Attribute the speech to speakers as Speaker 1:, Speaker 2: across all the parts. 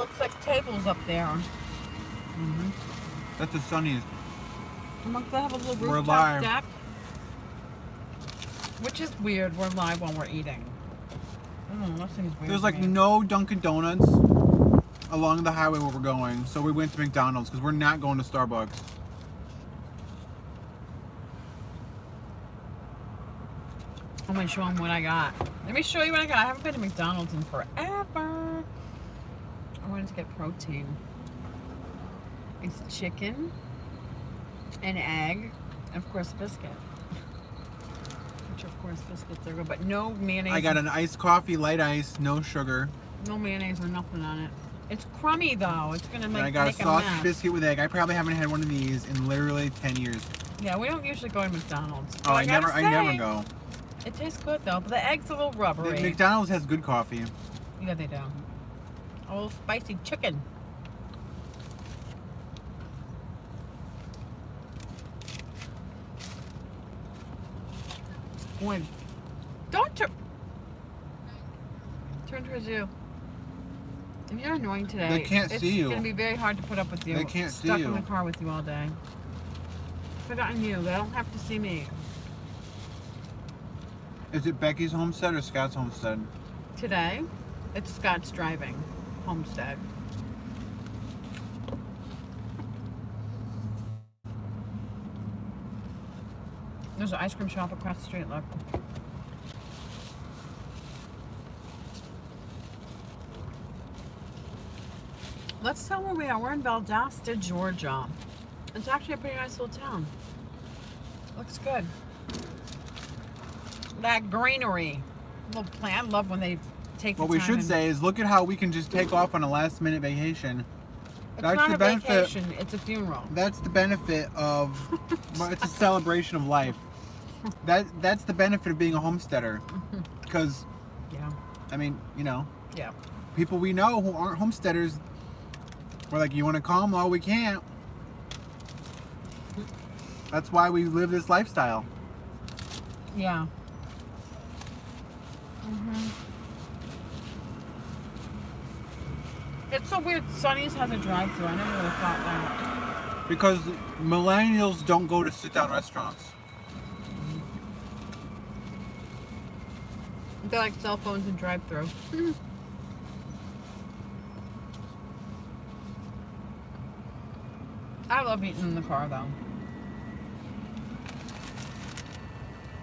Speaker 1: looks like tables up there.
Speaker 2: That's the Sunny's.
Speaker 1: Look, they have a little
Speaker 2: We're
Speaker 1: rooftop
Speaker 2: live.
Speaker 1: deck. Which is weird. We're live while we're eating. That seems weird.
Speaker 2: There's
Speaker 1: to
Speaker 2: like
Speaker 1: me.
Speaker 2: no Dunkin' Donuts along the highway where we're going, so we went to McDonald's because we're not going to Starbucks.
Speaker 1: I'm gonna show them what I got. Let me show you what I got. I haven't been to McDonald's in forever. I wanted to get protein. It's chicken, an egg, and of course biscuit. Which of course biscuits are good, but no mayonnaise.
Speaker 2: I got an iced coffee, light ice, no sugar.
Speaker 1: No mayonnaise or nothing on it. It's crummy though. It's gonna
Speaker 2: And
Speaker 1: make
Speaker 2: I got a
Speaker 1: make
Speaker 2: sausage
Speaker 1: mess.
Speaker 2: biscuit with egg. I probably haven't had one of these in literally 10 years.
Speaker 1: Yeah, we don't usually go to McDonald's.
Speaker 2: Oh,
Speaker 1: But
Speaker 2: I never
Speaker 1: say,
Speaker 2: go.
Speaker 1: It tastes good though, but the egg's a little rubbery.
Speaker 2: McDonald's has good coffee.
Speaker 1: Yeah, they do. A little spicy chicken. Boy, don't turn towards you. If you're annoying today,
Speaker 2: They can't see you.
Speaker 1: It's gonna be very hard to put up with you.
Speaker 2: They can't see
Speaker 1: Stuck
Speaker 2: you.
Speaker 1: in the car with you all day. Forgotten you. They don't have to see me.
Speaker 2: Is it Becky's homestead or Scott's homestead?
Speaker 1: Today, it's Scott's driving homestead. There's an ice cream shop across the street, look. Let's tell where we are. We're in Valdosta, Georgia. It's actually a pretty nice little town. Looks good. That greenery. Little plant. I love when they take the
Speaker 2: What we
Speaker 1: time
Speaker 2: should
Speaker 1: and-
Speaker 2: say is look at how we can just take off on a last minute vacation.
Speaker 1: It's
Speaker 2: That's
Speaker 1: not
Speaker 2: the
Speaker 1: a
Speaker 2: benefit.
Speaker 1: vacation. It's a funeral.
Speaker 2: That's the benefit of, well, it's a celebration of life. That's the benefit of being a homesteader. Because,
Speaker 1: Yeah.
Speaker 2: I mean, you know,
Speaker 1: Yeah.
Speaker 2: people we know who aren't homesteaders, we're like, you want to come? Oh, we can't. That's why we live this lifestyle.
Speaker 1: Yeah. It's so weird. Sonny's has a drive-thru. I never would have thought that.
Speaker 2: Because millennials don't go to sit-down restaurants.
Speaker 1: They like cell phones and drive-thru. I love eating in the car though.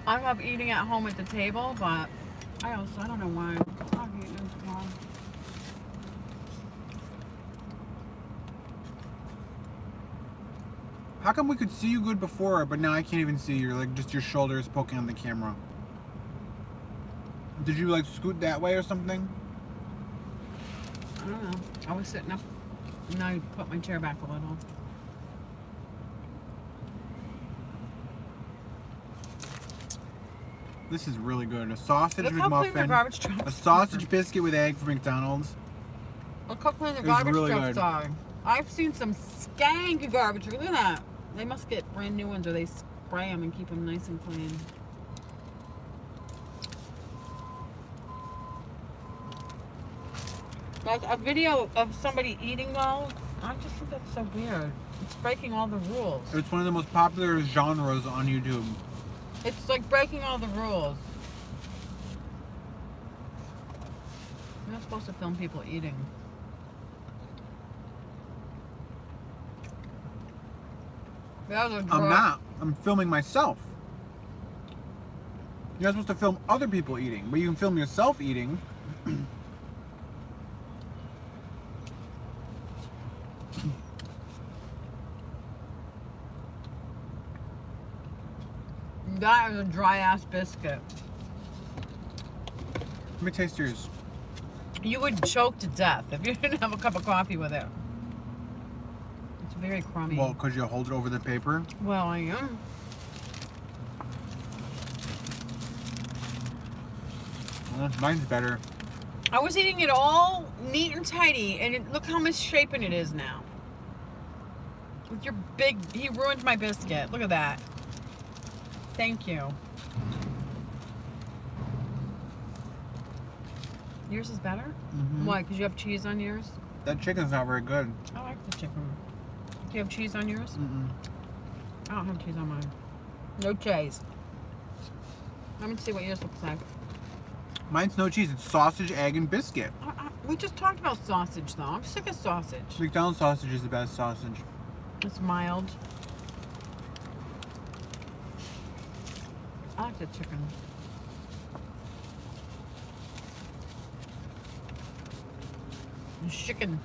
Speaker 1: I love eating at home at the table, but I don't know why. I love eating in the car.
Speaker 2: How come we could see you good before, but now I can't even see you? Like just your shoulders poking on the camera. Did you like scoot that way or something?
Speaker 1: I don't know. I was sitting up. Now you put my chair back a little.
Speaker 2: This is really good. A sausage
Speaker 1: Look
Speaker 2: with
Speaker 1: how clean the
Speaker 2: muffin.
Speaker 1: garbage trucks
Speaker 2: A sausage biscuit with egg from McDonald's.
Speaker 1: Look how clean the
Speaker 2: It was
Speaker 1: garbage
Speaker 2: really
Speaker 1: trucks
Speaker 2: good.
Speaker 1: are. I've seen some skanky garbage. Look at that. They must get brand new ones or they spray them and keep them nice and clean. Like a video of somebody eating though, I just think that's so weird. It's breaking all the rules.
Speaker 2: It's one of the most popular genres on YouTube.
Speaker 1: It's like breaking all the rules. You're not supposed to film people eating. That was a
Speaker 2: I'm not. I'm filming myself. You're not supposed to film other people eating, but you can film yourself eating.
Speaker 1: That is a dry ass biscuit.
Speaker 2: Let me taste yours.
Speaker 1: You would choke to death if you didn't have a cup of coffee with it. It's very crummy.
Speaker 2: Well, because you hold it over the paper.
Speaker 1: Well, I am.
Speaker 2: Mine's better.
Speaker 1: I was eating it all neat and tidy, and look how misshapen it is now. With your big, he ruined my biscuit. Look at that. Thank you. Yours is better?
Speaker 2: Mhm.
Speaker 1: Why? Because you have cheese on yours?
Speaker 2: That chicken's not very good.
Speaker 1: I like the chicken. Do you have cheese on yours?
Speaker 2: Mm-mm.
Speaker 1: I don't have cheese on mine. No cheese. Let me see what yours looks like.
Speaker 2: Mine's no cheese. It's sausage, egg, and biscuit.
Speaker 1: We just talked about sausage, though. I'm sick of sausage.
Speaker 2: McDonald's sausage is the best sausage.
Speaker 1: It's mild. I like the chicken. The chicken.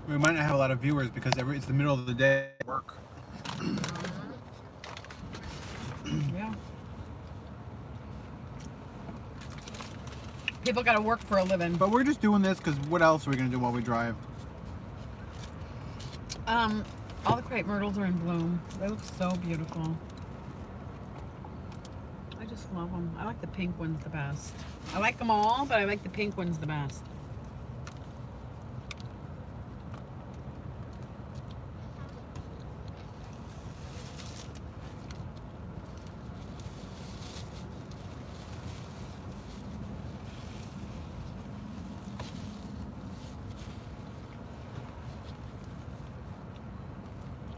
Speaker 2: We might not have a lot of viewers because it's the middle of the day at work.
Speaker 1: Yeah. People gotta work for a living.
Speaker 2: But we're just doing this because what else are we going to do while we drive?
Speaker 1: All the crepe myrtles are in bloom. They look so beautiful. I just love them. I like the pink ones the best. I like them all, but I like the pink ones the best.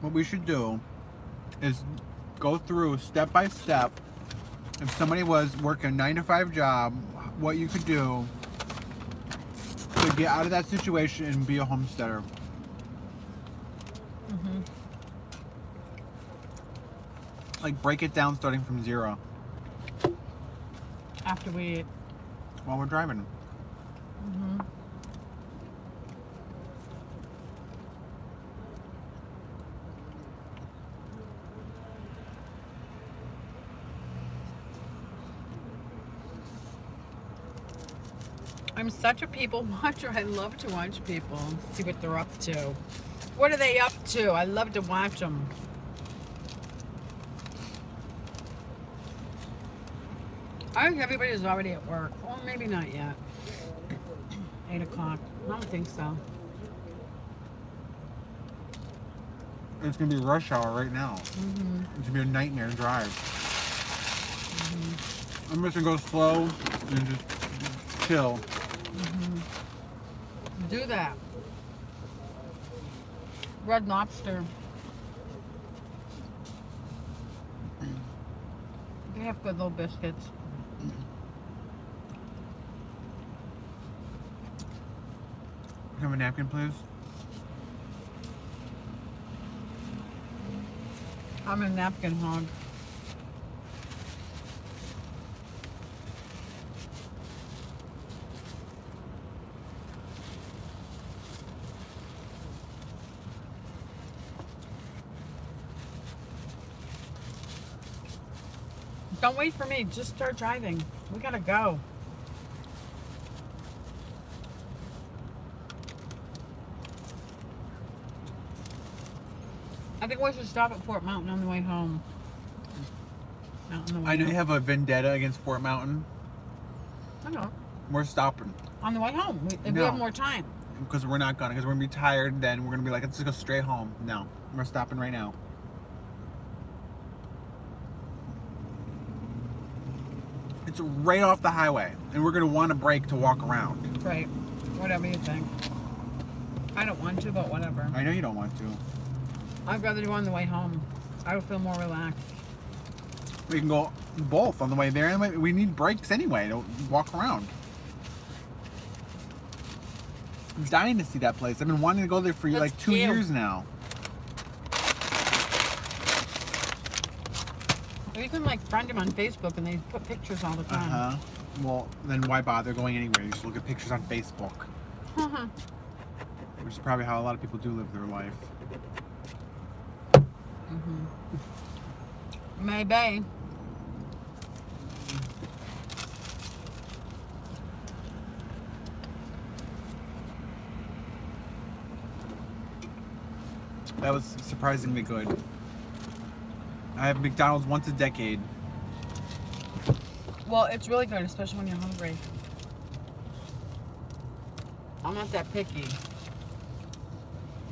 Speaker 2: What we should do is go through step by step. If somebody was working a 9-to-5 job, what you could do to get out of that situation and be a homesteader.
Speaker 1: Mm-hmm.
Speaker 2: Like break it down starting from zero
Speaker 1: After we eat.
Speaker 2: while we're driving.
Speaker 1: Mm-hmm. I'm such a people watcher. I love to watch people, see what they're up to. What are they up to? I love to watch them. I think everybody's already at work. Well, maybe not yet. 8 o'clock. I don't think so.
Speaker 2: It's gonna be rush hour right now.
Speaker 1: Mm-hmm.
Speaker 2: It's gonna be a nightmare to drive.
Speaker 1: Mm-hmm.
Speaker 2: I'm just gonna go slow and just chill.
Speaker 1: Mm-hmm. Do that. Red Lobster. They have good little biscuits.
Speaker 2: Can I have a napkin, please?
Speaker 1: I'm a napkin hog. Don't wait for me. Just start driving. We gotta go. I think we should stop at Fort Mountain on the way home. Not on the way
Speaker 2: I know
Speaker 1: home.
Speaker 2: you have a vendetta against Fort Mountain.
Speaker 1: I know.
Speaker 2: We're stopping
Speaker 1: On the way home. If we
Speaker 2: No.
Speaker 1: have more time.
Speaker 2: because we're not gonna. Because we're gonna be tired. Then we're gonna be like, let's just go straight home. No, we're stopping right now. It's right off the highway, and we're gonna want a break to walk around.
Speaker 1: Right. Whatever you think. I don't want to, but whatever.
Speaker 2: I know you don't want to.
Speaker 1: I'd rather do on the way home. I would feel more relaxed.
Speaker 2: We can go both on the way there, and we need breaks anyway to walk around. I'm dying to see that place. I've been wanting to go there for
Speaker 1: That's
Speaker 2: like 2
Speaker 1: cute.
Speaker 2: years now.
Speaker 1: Or you can like friend them on Facebook and they put pictures all the
Speaker 2: Uh
Speaker 1: time.
Speaker 2: huh. Well, then why bother going anywhere? You just look at pictures on Facebook,
Speaker 1: Uh-huh.
Speaker 2: which is probably how a lot of people do live their life.
Speaker 1: Mm-hmm. Maybe.
Speaker 2: That was surprisingly good. I have McDonald's once a decade.
Speaker 1: Well, it's really good, especially when you're hungry. I'm not that picky.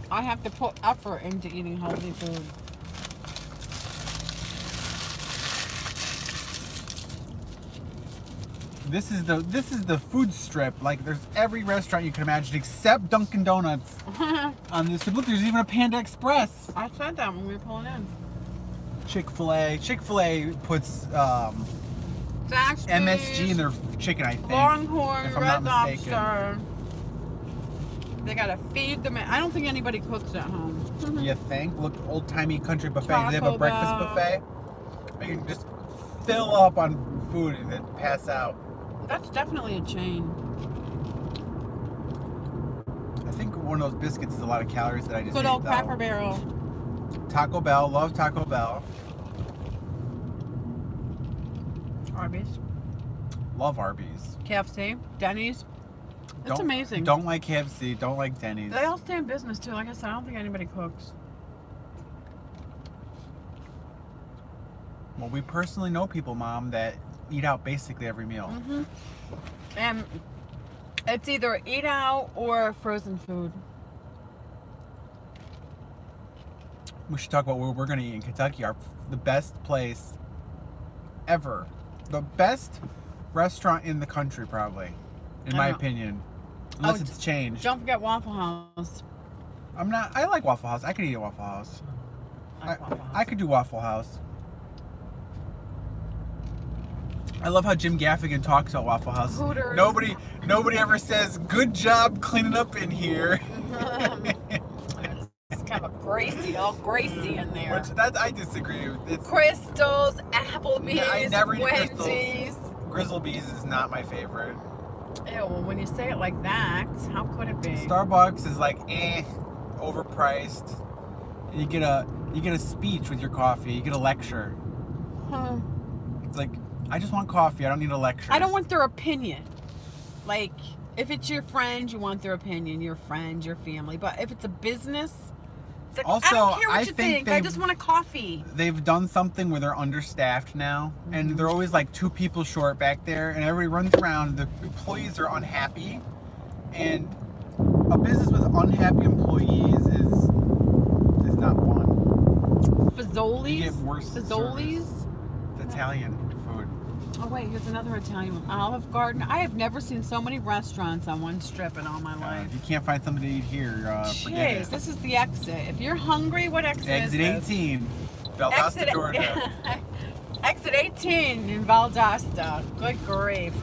Speaker 1: I have to put effort into eating healthy food.
Speaker 2: This is the food strip. Like there's every restaurant you can imagine except Dunkin' Donuts on this. Look, there's even a Panda Express.
Speaker 1: I said that when we were pulling in.
Speaker 2: Chick-fil-A. Chick-fil-A puts
Speaker 1: Zaxby's,
Speaker 2: MSG in their chicken, I think.
Speaker 1: Longhorn,
Speaker 2: if I'm
Speaker 1: Red
Speaker 2: not mistaken.
Speaker 1: Lobster. They gotta feed them. I don't think anybody cooks at home.
Speaker 2: You think? Look, old-timey country buffet.
Speaker 1: Taco
Speaker 2: They have a breakfast
Speaker 1: Bell.
Speaker 2: buffet. You can just fill up on food and then pass out.
Speaker 1: That's definitely a chain.
Speaker 2: I think one of those biscuits is a lot of calories that I just
Speaker 1: Good
Speaker 2: ate,
Speaker 1: old
Speaker 2: though.
Speaker 1: Cracker Barrel.
Speaker 2: Taco Bell. Love Taco Bell.
Speaker 1: Arby's.
Speaker 2: Love Arby's.
Speaker 1: KFC. Denny's. It's amazing.
Speaker 2: Don't like KFC. Don't like Denny's.
Speaker 1: They all stay in business too. Like I said, I don't think anybody cooks.
Speaker 2: Well, we personally know people, Mom, that eat out basically every meal.
Speaker 1: Mm-hmm. And it's either eat out or frozen food.
Speaker 2: We should talk about what we're going to eat in Kentucky. The best place ever. The best restaurant in the country, probably, in my opinion. Unless it's changed.
Speaker 1: Don't forget Waffle House.
Speaker 2: I like Waffle House. I could eat at Waffle House.
Speaker 1: Waffle House.
Speaker 2: I could do Waffle House. I love how Jim Gaffigan talks about Waffle House.
Speaker 1: Hooters.
Speaker 2: Nobody ever says, "Good job cleaning up in here."
Speaker 1: It's kind of all greasy in there.
Speaker 2: I disagree. It's,
Speaker 1: Crystals, Applebee's,
Speaker 2: Yeah, I never eat Crystals.
Speaker 1: Wendy's.
Speaker 2: Grizzlebee's is not my favorite.
Speaker 1: Ew, well, when you say it like that, how could it be?
Speaker 2: Starbucks is like overpriced. You get a speech with your coffee. You get a lecture.
Speaker 1: Huh.
Speaker 2: It's like, I just want coffee. I don't need a lecture.
Speaker 1: I don't want their opinion. Like, if it's your friend, you want their opinion, your friend, your family. But if it's a business, it's like,
Speaker 2: Also,
Speaker 1: I don't care what
Speaker 2: I
Speaker 1: you
Speaker 2: think
Speaker 1: think. I just want a coffee.
Speaker 2: They've done something where they're understaffed now, and they're always like 2 people short back there, and everybody runs around. The employees are unhappy, and a business with unhappy employees is not fun.
Speaker 1: Fazoli's?
Speaker 2: You get worse
Speaker 1: Fazoli's?
Speaker 2: service. It's Italian food.
Speaker 1: Oh, wait, here's another Italian one. Olive Garden. I have never seen so many restaurants on one strip in all my life.
Speaker 2: If you can't find something to eat here, forget
Speaker 1: Jeez,
Speaker 2: it.
Speaker 1: this is the exit. If you're hungry, what exit is
Speaker 2: Exit
Speaker 1: this?
Speaker 2: 18, Valdosta, Georgia.
Speaker 1: Exit 18 in Valdosta. Good grief.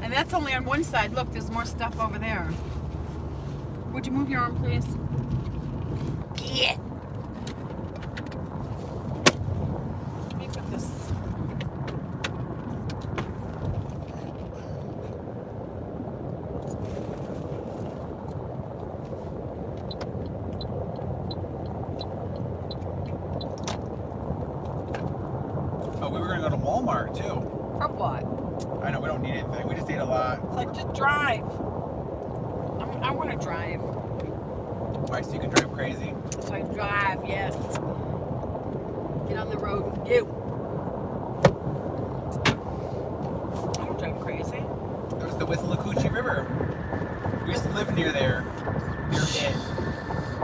Speaker 1: And that's only on one side. Look, there's more stuff over there. Would you move your arm, please? Yeah. Let me put this.
Speaker 2: Oh, we were gonna go to Walmart too.
Speaker 1: For what?
Speaker 2: I know we don't need anything. We just ate a lot.
Speaker 1: It's like, just drive. I want to drive.
Speaker 2: Why? So you can drive crazy?
Speaker 1: So I drive, yes. Get on the road and go. I don't drive crazy.
Speaker 2: There's the Withlacoochee River. We used to live near there. Near it.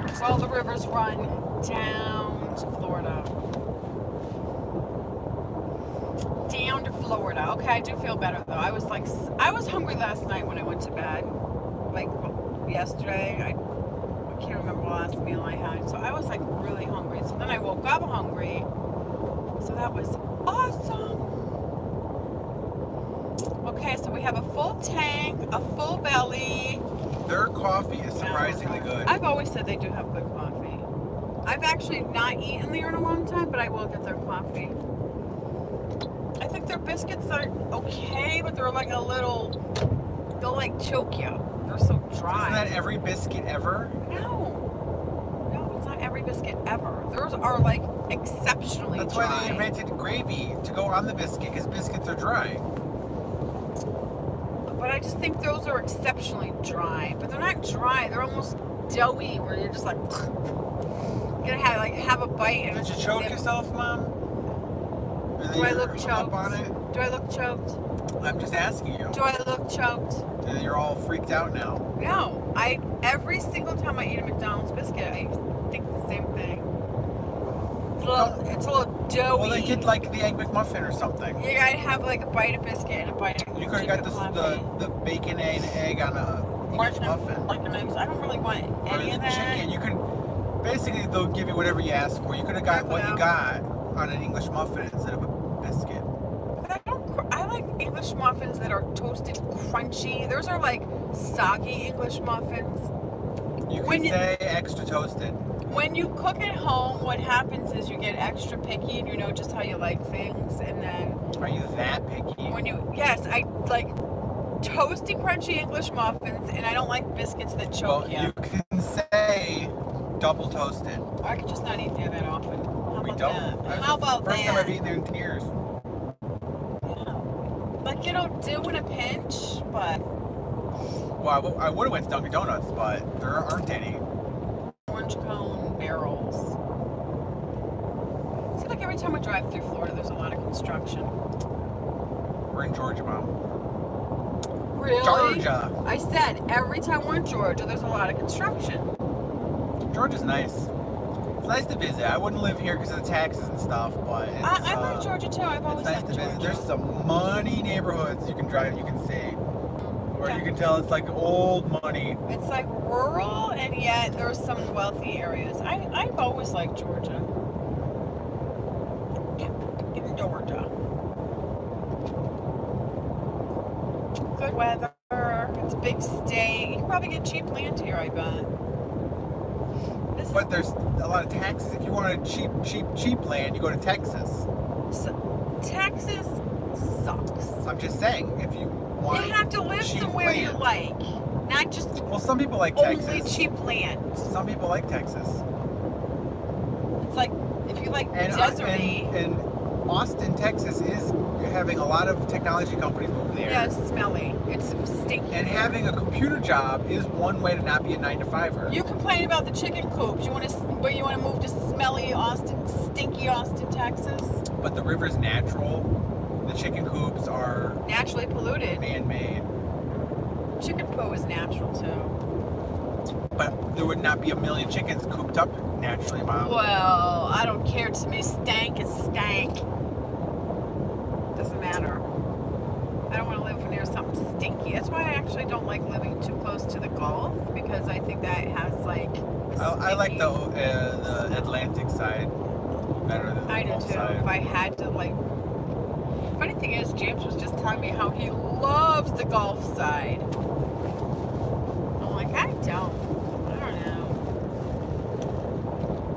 Speaker 1: Because all the rivers run down to Florida. Down to Florida. Okay, I do feel better though. I was hungry last night when I went to bed. Like yesterday. I can't remember the last meal I had. So I was like really hungry. So then I woke up hungry. So that was awesome. Okay, so we have a full tank, a full belly.
Speaker 2: Their coffee is surprisingly good.
Speaker 1: I've always said they do have good coffee. I've actually not eaten there in a long time, but I will get their coffee. I think their biscuits are okay, but they're like they'll like choke you. They're so dry.
Speaker 2: Isn't that every biscuit ever?
Speaker 1: No, it's not every biscuit ever. Theirs are like exceptionally
Speaker 2: That's
Speaker 1: dry.
Speaker 2: why they invented gravy to go on the biscuit, because biscuits are dry.
Speaker 1: But I just think those are exceptionally dry. But they're not dry. They're almost doughy, where you're just like, gonna have a bite and
Speaker 2: Did you choke
Speaker 1: sip.
Speaker 2: yourself, Mom?
Speaker 1: Do I look
Speaker 2: You're up on
Speaker 1: choked?
Speaker 2: it?
Speaker 1: Do I look choked?
Speaker 2: I'm just asking you.
Speaker 1: Do I look choked?
Speaker 2: And you're all freaked out now.
Speaker 1: No. Every single time I eat a McDonald's biscuit, I think the same thing. It's a little doughy.
Speaker 2: Well, then get like the Egg McMuffin or something.
Speaker 1: You gotta have like a bite of biscuit and a bite of
Speaker 2: You could have got
Speaker 1: chicken
Speaker 2: the bacon and egg on a English muffin.
Speaker 1: Like an egg. I don't really want
Speaker 2: Or
Speaker 1: any
Speaker 2: the
Speaker 1: of that.
Speaker 2: chicken. You could basically they'll give you whatever you ask for. You could have got what you got on an English muffin instead of a biscuit.
Speaker 1: But I like English muffins that are toasted crunchy. Those are like soggy English muffins.
Speaker 2: You could say extra toasted.
Speaker 1: When you cook at home, what happens is you get extra picky and you know just how you like things. And then
Speaker 2: Are you that picky?
Speaker 1: yes, I like toasty, crunchy English muffins, and I don't like biscuits that choke
Speaker 2: Well, you can say double toasted.
Speaker 1: I could just not eat there that often. How
Speaker 2: We
Speaker 1: about
Speaker 2: don't.
Speaker 1: that?
Speaker 2: That's
Speaker 1: How
Speaker 2: the
Speaker 1: about
Speaker 2: first
Speaker 1: that?
Speaker 2: time I've eaten there in 10 years.
Speaker 1: Yeah. Like, do in a pinch, but
Speaker 2: Well, I would have went to Dunkin' Donuts, but there aren't any.
Speaker 1: orange cone barrels. Seems like every time we drive through Florida, there's a lot of construction.
Speaker 2: We're in Georgia, Mom.
Speaker 1: Really?
Speaker 2: Georgia.
Speaker 1: I said every time we're in Georgia, there's a lot of construction.
Speaker 2: Georgia's nice. It's nice to visit. I wouldn't live here because of the taxes and stuff, but it's,
Speaker 1: I like Georgia too. I've always
Speaker 2: it's nice
Speaker 1: liked
Speaker 2: to visit.
Speaker 1: Georgia.
Speaker 2: There's some money neighborhoods you can drive, you can see. Or you can tell it's like old money.
Speaker 1: It's like rural, and yet there's some wealthy areas. I've always liked Georgia. In Georgia. Good weather. It's a big state. You can probably get cheap land here, I bet.
Speaker 2: But there's a lot of taxes. If you wanted cheap land, you go to Texas.
Speaker 1: Texas sucks.
Speaker 2: I'm just saying, if you want
Speaker 1: You have to live
Speaker 2: cheap
Speaker 1: somewhere you
Speaker 2: land.
Speaker 1: like, not just
Speaker 2: Well, some people like
Speaker 1: only
Speaker 2: Texas.
Speaker 1: cheap land.
Speaker 2: Some people like Texas.
Speaker 1: It's like if you like
Speaker 2: And,
Speaker 1: deserty.
Speaker 2: and Austin, Texas is having a lot of technology companies move there.
Speaker 1: Yeah, it's smelly. It's stinky.
Speaker 2: And having a computer job is one way to not be a 9-to-5er.
Speaker 1: You complain about the chicken coops. You want to move to smelly Austin, stinky Austin, Texas?
Speaker 2: But the river's natural. The chicken coops are
Speaker 1: Naturally polluted.
Speaker 2: man-made.
Speaker 1: Chicken poo is natural too.
Speaker 2: But there would not be a million chickens cooped up naturally, Mom.
Speaker 1: Well, I don't care. To me, stank is stank. Doesn't matter. I don't want to live near something stinky. That's why I actually don't like living too close to the Gulf, because I think that has like.
Speaker 2: I like the Atlantic side better than the
Speaker 1: I do
Speaker 2: Gulf
Speaker 1: too.
Speaker 2: side.
Speaker 1: If I had to, like. Funny thing is, James was just telling me how he loves the Gulf side. I'm like, I don't know.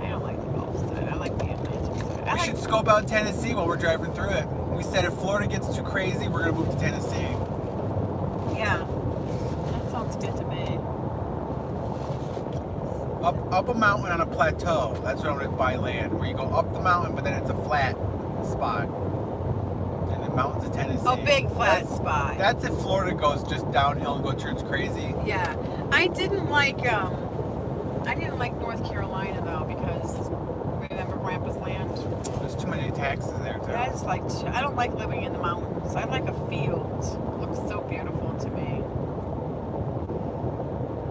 Speaker 1: I don't like the Gulf side. I like the Atlantic side.
Speaker 2: We should scope out Tennessee while we're driving through it. We said if Florida gets too crazy, we're gonna move to Tennessee.
Speaker 1: Yeah, that sounds good to me.
Speaker 2: Up a mountain on a plateau. That's what I'm gonna buy land. Where you go up the mountain, but then it's a flat spot. And the mountains of Tennessee.
Speaker 1: A big flat spot.
Speaker 2: That's if Florida goes just downhill and turns crazy.
Speaker 1: Yeah, I didn't like North Carolina though, because remember Grandpa's land.
Speaker 2: There's too many taxes there too.
Speaker 1: I just like I don't like living in the mountains. I like a field. It looks so beautiful to me.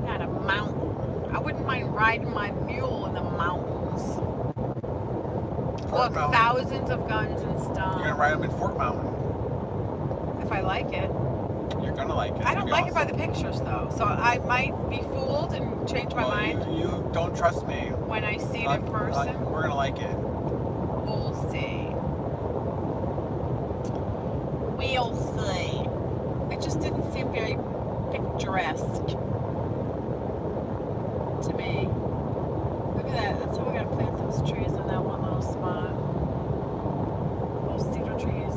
Speaker 1: Not a mountain. I wouldn't mind riding my mule in the mountains. Look,
Speaker 2: Mountain.
Speaker 1: thousands of guns and stuff.
Speaker 2: You're gonna ride them in Fort Mountain.
Speaker 1: If I like it.
Speaker 2: You're gonna like it.
Speaker 1: I don't like it by the pictures though, so I might be fooled and change my mind
Speaker 2: You don't trust me.
Speaker 1: when I see it in person.
Speaker 2: We're gonna like it.
Speaker 1: We'll see. We'll see. It just didn't seem very picturesque to me. Look at that. That's how we gotta plant those trees in that one little spot. Those cedar trees.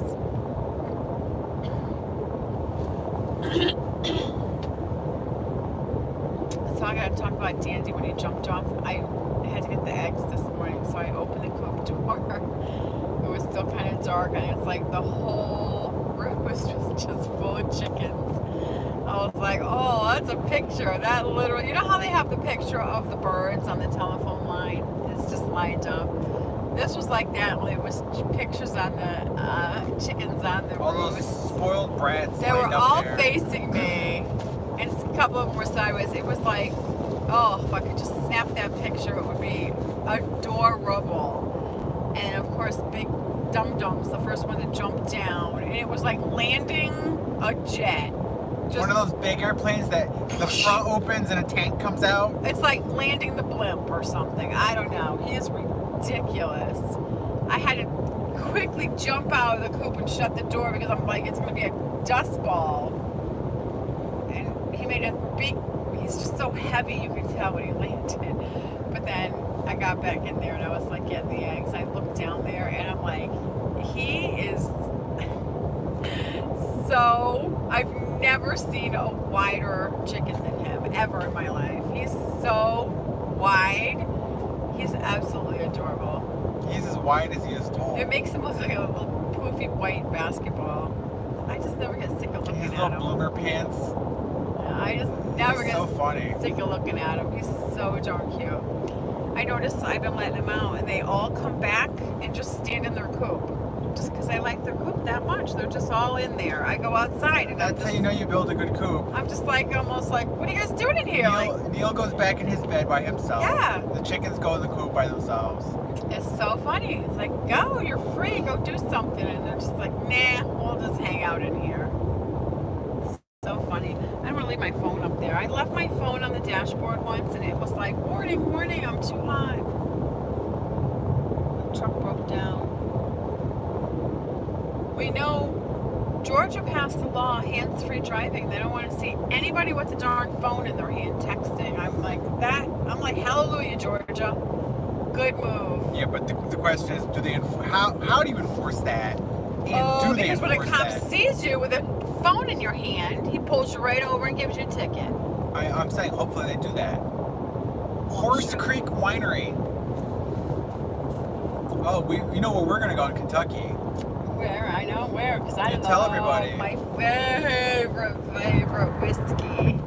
Speaker 1: So I gotta talk about Dandy when he jumped off. I had to get the eggs this morning, so I opened the coop door. It was still kind of dark, and it's like the whole room was just full of chickens. I was like, oh, that's a picture. That literally, you know how they have the picture of the birds on the telephone line? it's just lined up. This was like that. It was pictures on the chickens on the
Speaker 2: All those
Speaker 1: roost.
Speaker 2: spoiled brats.
Speaker 1: They were
Speaker 2: lined up
Speaker 1: all
Speaker 2: there.
Speaker 1: facing me, and a couple of them were sideways. It was like, oh, if I could just snap that picture, it would be adorable. And of course, big Dum Dum's the first one to jump down, and it was like landing a jet. Just,
Speaker 2: One of those big airplanes that the front opens and a tank comes out.
Speaker 1: it's like landing the blimp or something. I don't know. He is ridiculous. I had to quickly jump out of the coop and shut the door because I'm like, it's going to be a dust ball. And he made a big, he's just so heavy, you could tell when he landed. But then I got back in there and I was like getting the eggs. I looked down there and I'm like, he is so, I've never seen a wider chicken than him ever in my life. He's so wide. He's absolutely adorable.
Speaker 2: He's as wide as he is tall.
Speaker 1: It makes him look like a little poofy white basketball. I just never get sick of looking
Speaker 2: His
Speaker 1: at
Speaker 2: little
Speaker 1: him.
Speaker 2: bloomer pants.
Speaker 1: I just never
Speaker 2: He's
Speaker 1: get
Speaker 2: so funny.
Speaker 1: sick of looking at him. He's so darn cute. I noticed I've been letting them out, and they all come back and just stand in their coop. Just because I like their coop that much. They're just all in there. I go outside, and
Speaker 2: That's how you know you build a good coop.
Speaker 1: I'm just like, almost like, what are you guys doing in here?
Speaker 2: Neil goes back in his bed by himself.
Speaker 1: Yeah.
Speaker 2: The chickens go in the coop by themselves.
Speaker 1: It's so funny. It's like, go, you're free, go do something. And they're just like, nah, we'll just hang out in here. So funny. I don't want to leave my phone up there. I left my phone on the dashboard once and it was like, warning, warning, I'm too hot. The truck broke down. We know Georgia passed the law, hands-free driving. They don't want to see anybody with a darn phone in their hand texting. I'm like, hallelujah, Georgia. Good move.
Speaker 2: Yeah, but the question is, do they? How do you enforce that? And do they
Speaker 1: because when a
Speaker 2: enforce
Speaker 1: cop
Speaker 2: that?
Speaker 1: sees you with a phone in your hand, he pulls you right over and gives you a ticket.
Speaker 2: I'm saying, hopefully they do that. Horse Creek Winery. Oh, you know where we're gonna go in Kentucky?
Speaker 1: Where? I know where, because I know
Speaker 2: tell everybody.
Speaker 1: my favorite whiskey.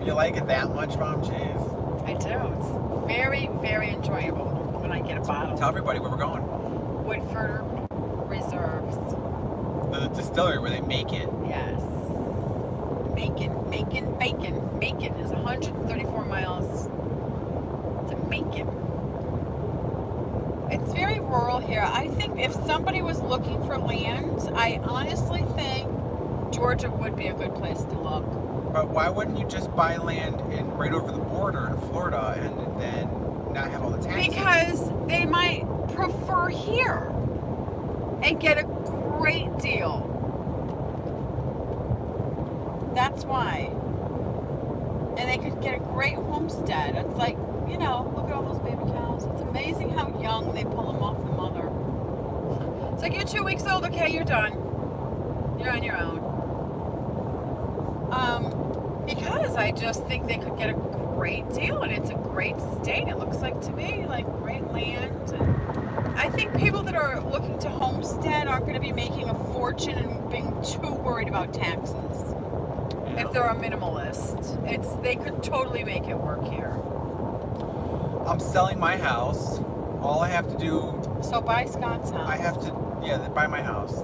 Speaker 2: You like it that much, Mom? Jeez.
Speaker 1: I do. It's very, very enjoyable when I get a bottle.
Speaker 2: Tell everybody where we're going.
Speaker 1: Woodford Reserves.
Speaker 2: The distillery where they make it.
Speaker 1: Yes. Macon is 134 miles to Macon. It's very rural here. I think if somebody was looking for land, I honestly think Georgia would be a good place to look.
Speaker 2: But why wouldn't you just buy land right over the border in Florida and then not have all the taxes?
Speaker 1: Because they might prefer here and get a great deal. That's why. And they could get a great homestead. It's like, you know, look at all those baby cows. It's amazing how young they pull them off the mother. It's like, you're 2 weeks old, okay, you're done. You're on your own. Because I just think they could get a great deal, and it's a great state. It looks like to me like great land. And I think people that are looking to homestead aren't going to be making a fortune and being too worried about taxes. If they're a minimalist, they could totally make it work here.
Speaker 2: I'm selling my house. All I have to do,
Speaker 1: So buy Scott's house.
Speaker 2: buy my house.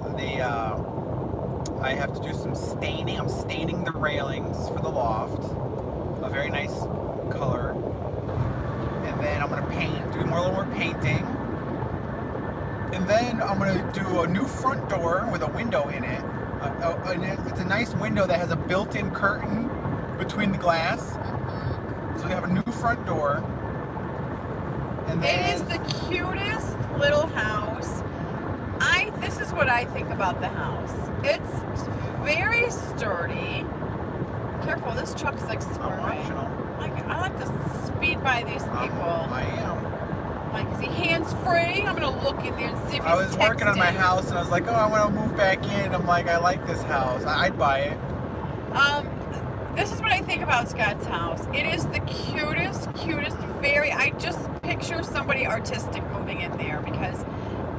Speaker 2: I have to do some staining. I'm staining the railings for the loft. A very nice color. And then I'm gonna do a little more painting. And then I'm gonna do a new front door with a window in it. It's a nice window that has a built-in curtain between the glass. So we have a new front door. And then,
Speaker 1: It is the cutest little house. This is what I think about the house. It's very sturdy. Careful, this truck's like
Speaker 2: I'm
Speaker 1: swerving.
Speaker 2: optional.
Speaker 1: I like to speed by these people.
Speaker 2: I am.
Speaker 1: Like, is he hands-free? I'm gonna look in there and see if he's
Speaker 2: I was working on my
Speaker 1: texting.
Speaker 2: house and I was like, oh, I want to move back in. I'm like, I like this house. I'd buy it.
Speaker 1: This is what I think about Scott's house. It is the cutest, I just picture somebody artistic moving in there because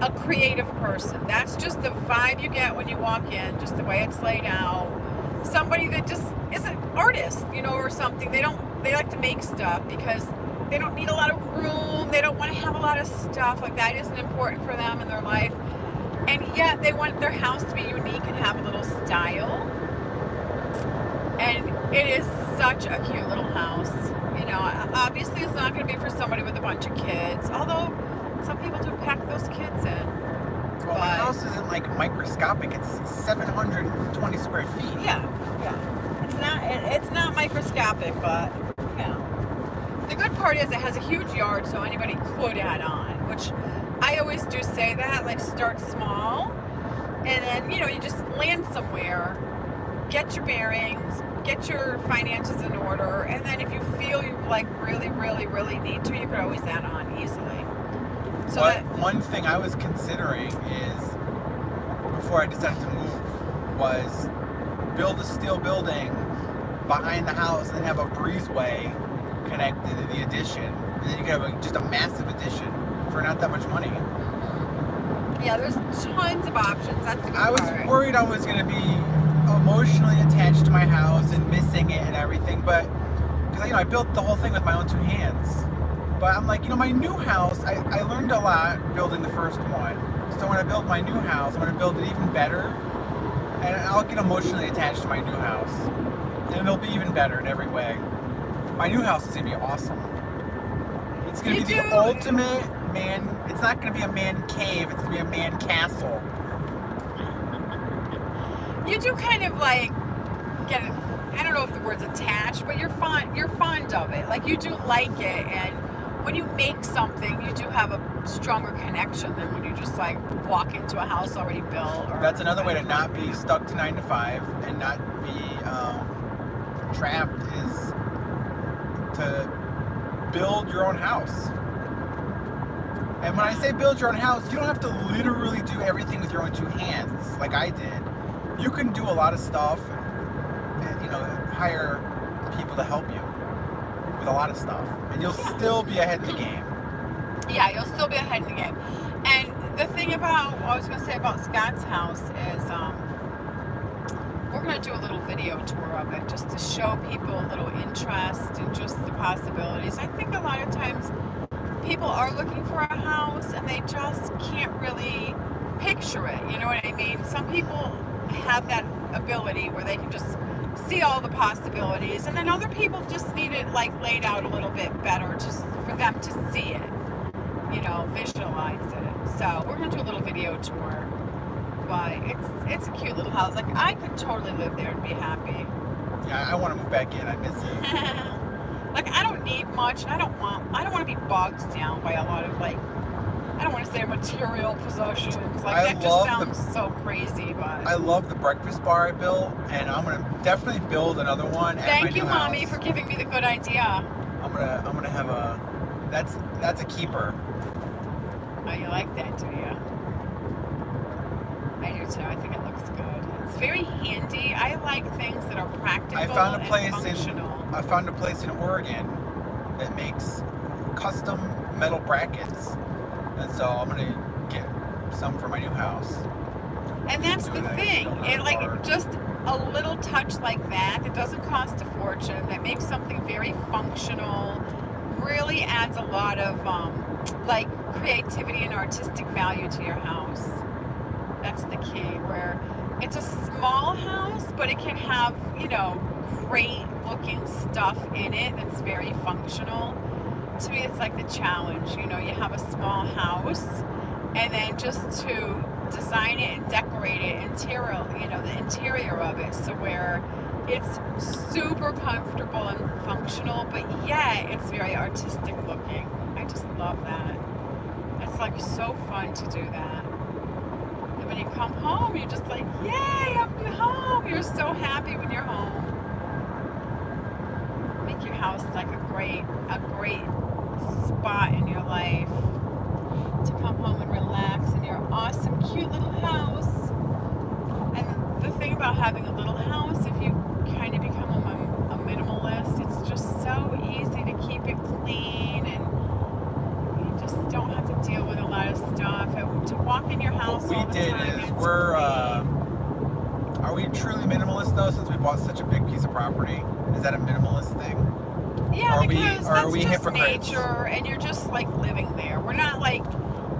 Speaker 1: a creative person. That's just the vibe you get when you walk in, just the way it's laid out. Somebody that just is an artist, or something. They like to make stuff because they don't need a lot of room. They don't want to have a lot of stuff. Like, that isn't important for them in their life. And yet they want their house to be unique and have a little style. And it is such a cute little house. You know, obviously it's not going to be for somebody with a bunch of kids. Although some people do pack those kids in.
Speaker 2: Well, my house isn't like microscopic. It's 720 square feet.
Speaker 1: Yeah. It's not microscopic, but yeah. The good part is it has a huge yard, so anybody could add on. Which I always do say that, like, start small, and then, you know, you just land somewhere, get your bearings, get your finances in order, and then if you feel you like really, really, really need to, you could always add on easily. So
Speaker 2: one thing I was considering is, before I decided to move, was build a steel building behind the house and have a breezeway connected to the addition, and then you could have just a massive addition for not that much money.
Speaker 1: Yeah, there's tons of options. That's the good
Speaker 2: I was
Speaker 1: part.
Speaker 2: worried I was going to be emotionally attached to my house and missing it and everything, but because, you know, I built the whole thing with my own two hands. But I'm like, you know, my new house, I learned a lot building the first one. So when I build my new house, I'm going to build it even better, and I'll get emotionally attached to my new house, and it'll be even better in every way. My new house is going to be awesome. It's going to be the ultimate man. It's not going to be a man cave. It's going to be a man castle.
Speaker 1: You do kind of like get it. I don't know if the word's attached, but you're fond of it. Like, you do like it, and when you make something, you do have a stronger connection than when you just like walk into a house already built.
Speaker 2: That's another way to not be stuck to 9 to 5 and not be trapped, is to build your own house. And when I say build your own house, you don't have to literally do everything with your own two hands like I did. You can do a lot of stuff and, you know, hire people to help you with a lot of stuff, and you'll still be ahead in the game.
Speaker 1: Yeah, you'll still be ahead in the game. And the thing about what I was going to say about Scott's house is we're going to do a little video tour of it just to show people a little interest in just the possibilities. I think a lot of times people are looking for a house and they just can't really picture it. You know what I mean? Some people have that ability where they can just see all the possibilities, and then other people just need it like laid out a little bit better just for them to see it, you know, visualize it. So we're gonna do a little video tour, but it's a cute little house. Like, I could totally live there and be happy.
Speaker 2: Yeah, I want to move back in. I miss it.
Speaker 1: Like, I don't need much, and I don't want to be bogged down by a lot of, like, I don't want to say material possessions. Like, that just sounds so crazy, but
Speaker 2: I love the breakfast bar I built, and I'm gonna definitely build another one.
Speaker 1: Thank you, Mommy, for giving me the good idea.
Speaker 2: I'm gonna have a. That's a keeper.
Speaker 1: Oh, you like that, do you? I do too. I think it looks good. It's very handy. I like things that are practical
Speaker 2: I found
Speaker 1: and
Speaker 2: a place in Oregon that makes custom metal brackets. And so I'm gonna get some for my new house.
Speaker 1: And that's the thing. It, like, just a little touch like that doesn't cost a fortune, that makes something very functional, really adds a lot of like creativity and artistic value to your house. That's the key. Where it's a small house, but it can have, you know, great looking stuff in it that's very functional. To me, it's like the challenge. You know, you have a small house, and then just to design it and decorate it, the interior of it, so where it's super comfortable and functional, but yet it's very artistic looking. I just love that. It's like so fun to do that. And when you come home, you're just like, yay, I'm home. You're so happy when you're home. Make your house like a great spot in your life to come home and relax in your awesome, cute little house. And the thing about having a little house, if you kind of become a minimalist, it's just so easy to keep it clean, and you just don't have to deal with a lot of stuff. And to walk in your house all the time.
Speaker 2: What we did is are we truly minimalist though, since we bought such a big piece of property? Is that a minimalist thing?
Speaker 1: Yeah,
Speaker 2: Are we-
Speaker 1: because
Speaker 2: or are
Speaker 1: that's
Speaker 2: we
Speaker 1: just
Speaker 2: hypocrites?
Speaker 1: nature, and you're just like living there. We're not like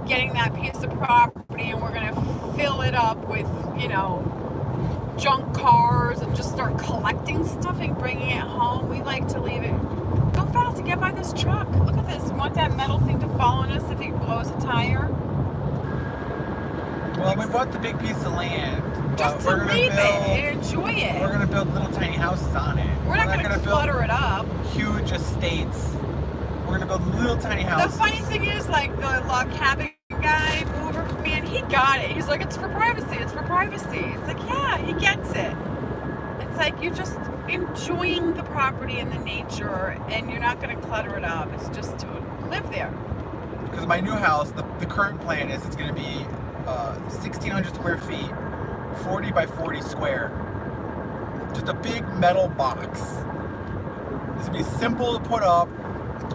Speaker 1: getting that piece of property and we're gonna fill it up with, you know, junk cars and just start collecting stuff and bringing it home. We like to leave it. Go fast and get by this truck. Look at this. You want that metal thing to fall on us if it blows a tire?
Speaker 2: Well, we bought the big piece of land.
Speaker 1: Just
Speaker 2: but
Speaker 1: to
Speaker 2: we're gonna
Speaker 1: leave it
Speaker 2: build-
Speaker 1: and enjoy it.
Speaker 2: We're gonna build little tiny houses on it.
Speaker 1: We're not gonna clutter it up.
Speaker 2: huge estates. We're gonna build little tiny
Speaker 1: The
Speaker 2: houses.
Speaker 1: funny thing is, like, the log cabin guy, mover, man, he got it. He's like, it's for privacy, it's for privacy. It's like, yeah, he gets it. It's like you're just enjoying the property and the nature, and you're not gonna clutter it up. It's just to live there.
Speaker 2: Because my new house, the current plan is it's gonna be 1,600 square feet, 40 by 40 square. Just a big metal box. It's gonna be simple to put up,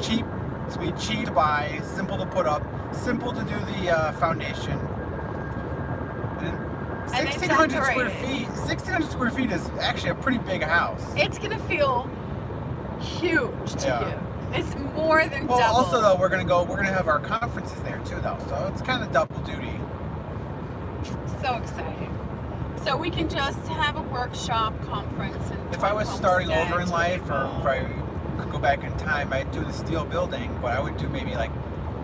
Speaker 2: cheap. It's gonna be cheap to buy, simple to put up, simple to do the foundation. And
Speaker 1: And it's
Speaker 2: 1,600 square
Speaker 1: decorated.
Speaker 2: feet. 1,600 square feet is actually a pretty big house.
Speaker 1: It's gonna feel huge to
Speaker 2: Yeah.
Speaker 1: you. It's more than
Speaker 2: Well,
Speaker 1: double.
Speaker 2: also though, we're gonna have our conferences there too, though. So it's kind of double duty.
Speaker 1: So exciting. So we can just have a workshop conference. And
Speaker 2: If I was
Speaker 1: talk
Speaker 2: starting
Speaker 1: homestead
Speaker 2: over in
Speaker 1: to
Speaker 2: life, or
Speaker 1: people.
Speaker 2: if I could go back in time, I'd do the steel building, but I would do maybe like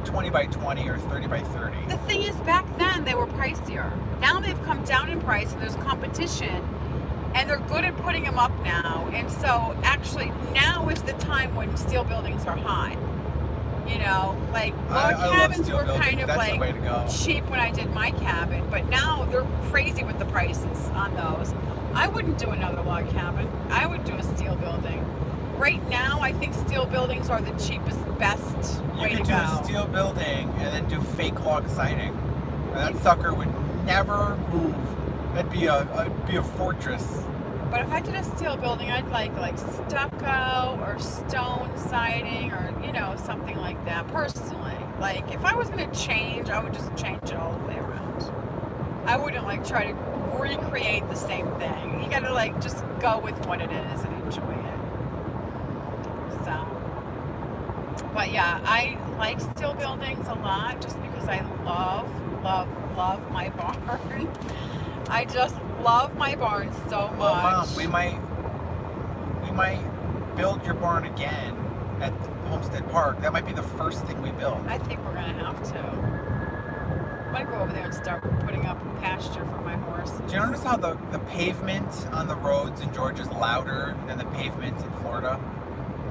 Speaker 2: 20 by 20 or 30 by 30.
Speaker 1: The thing is, back then they were pricier. Now they've come down in price and there's competition, and they're good at putting them up now. And so actually now is the time when steel buildings are hot. You know, like
Speaker 2: I
Speaker 1: log
Speaker 2: love
Speaker 1: cabins
Speaker 2: steel
Speaker 1: were
Speaker 2: buildings.
Speaker 1: kind of
Speaker 2: That's the
Speaker 1: like
Speaker 2: way to go.
Speaker 1: cheap when I did my cabin, but now they're crazy with the prices on those. I wouldn't do another log cabin. I would do a steel building. Right now, I think steel buildings are the cheapest, best
Speaker 2: You
Speaker 1: way
Speaker 2: could
Speaker 1: to
Speaker 2: do
Speaker 1: go.
Speaker 2: a steel building and then do fake log siding. And that sucker would never move. It'd be a fortress.
Speaker 1: But if I did a steel building, I'd like stucco or stone siding or, you know, something like that, personally. Like, if I was going to change, I would just change it all the way around. I wouldn't, like, try to recreate the same thing. You got to, like, just go with what it is and enjoy it. So, but yeah, I like steel buildings a lot just because I love my barn. I just love my barn so much.
Speaker 2: Well, Mom, we might build your barn again at Homestead Park. That might be the first thing we build.
Speaker 1: I think we're gonna have to. I'm gonna go over there and start putting up pasture for my horses.
Speaker 2: Do you notice how the pavement on the roads in Georgia is louder than the pavement in Florida?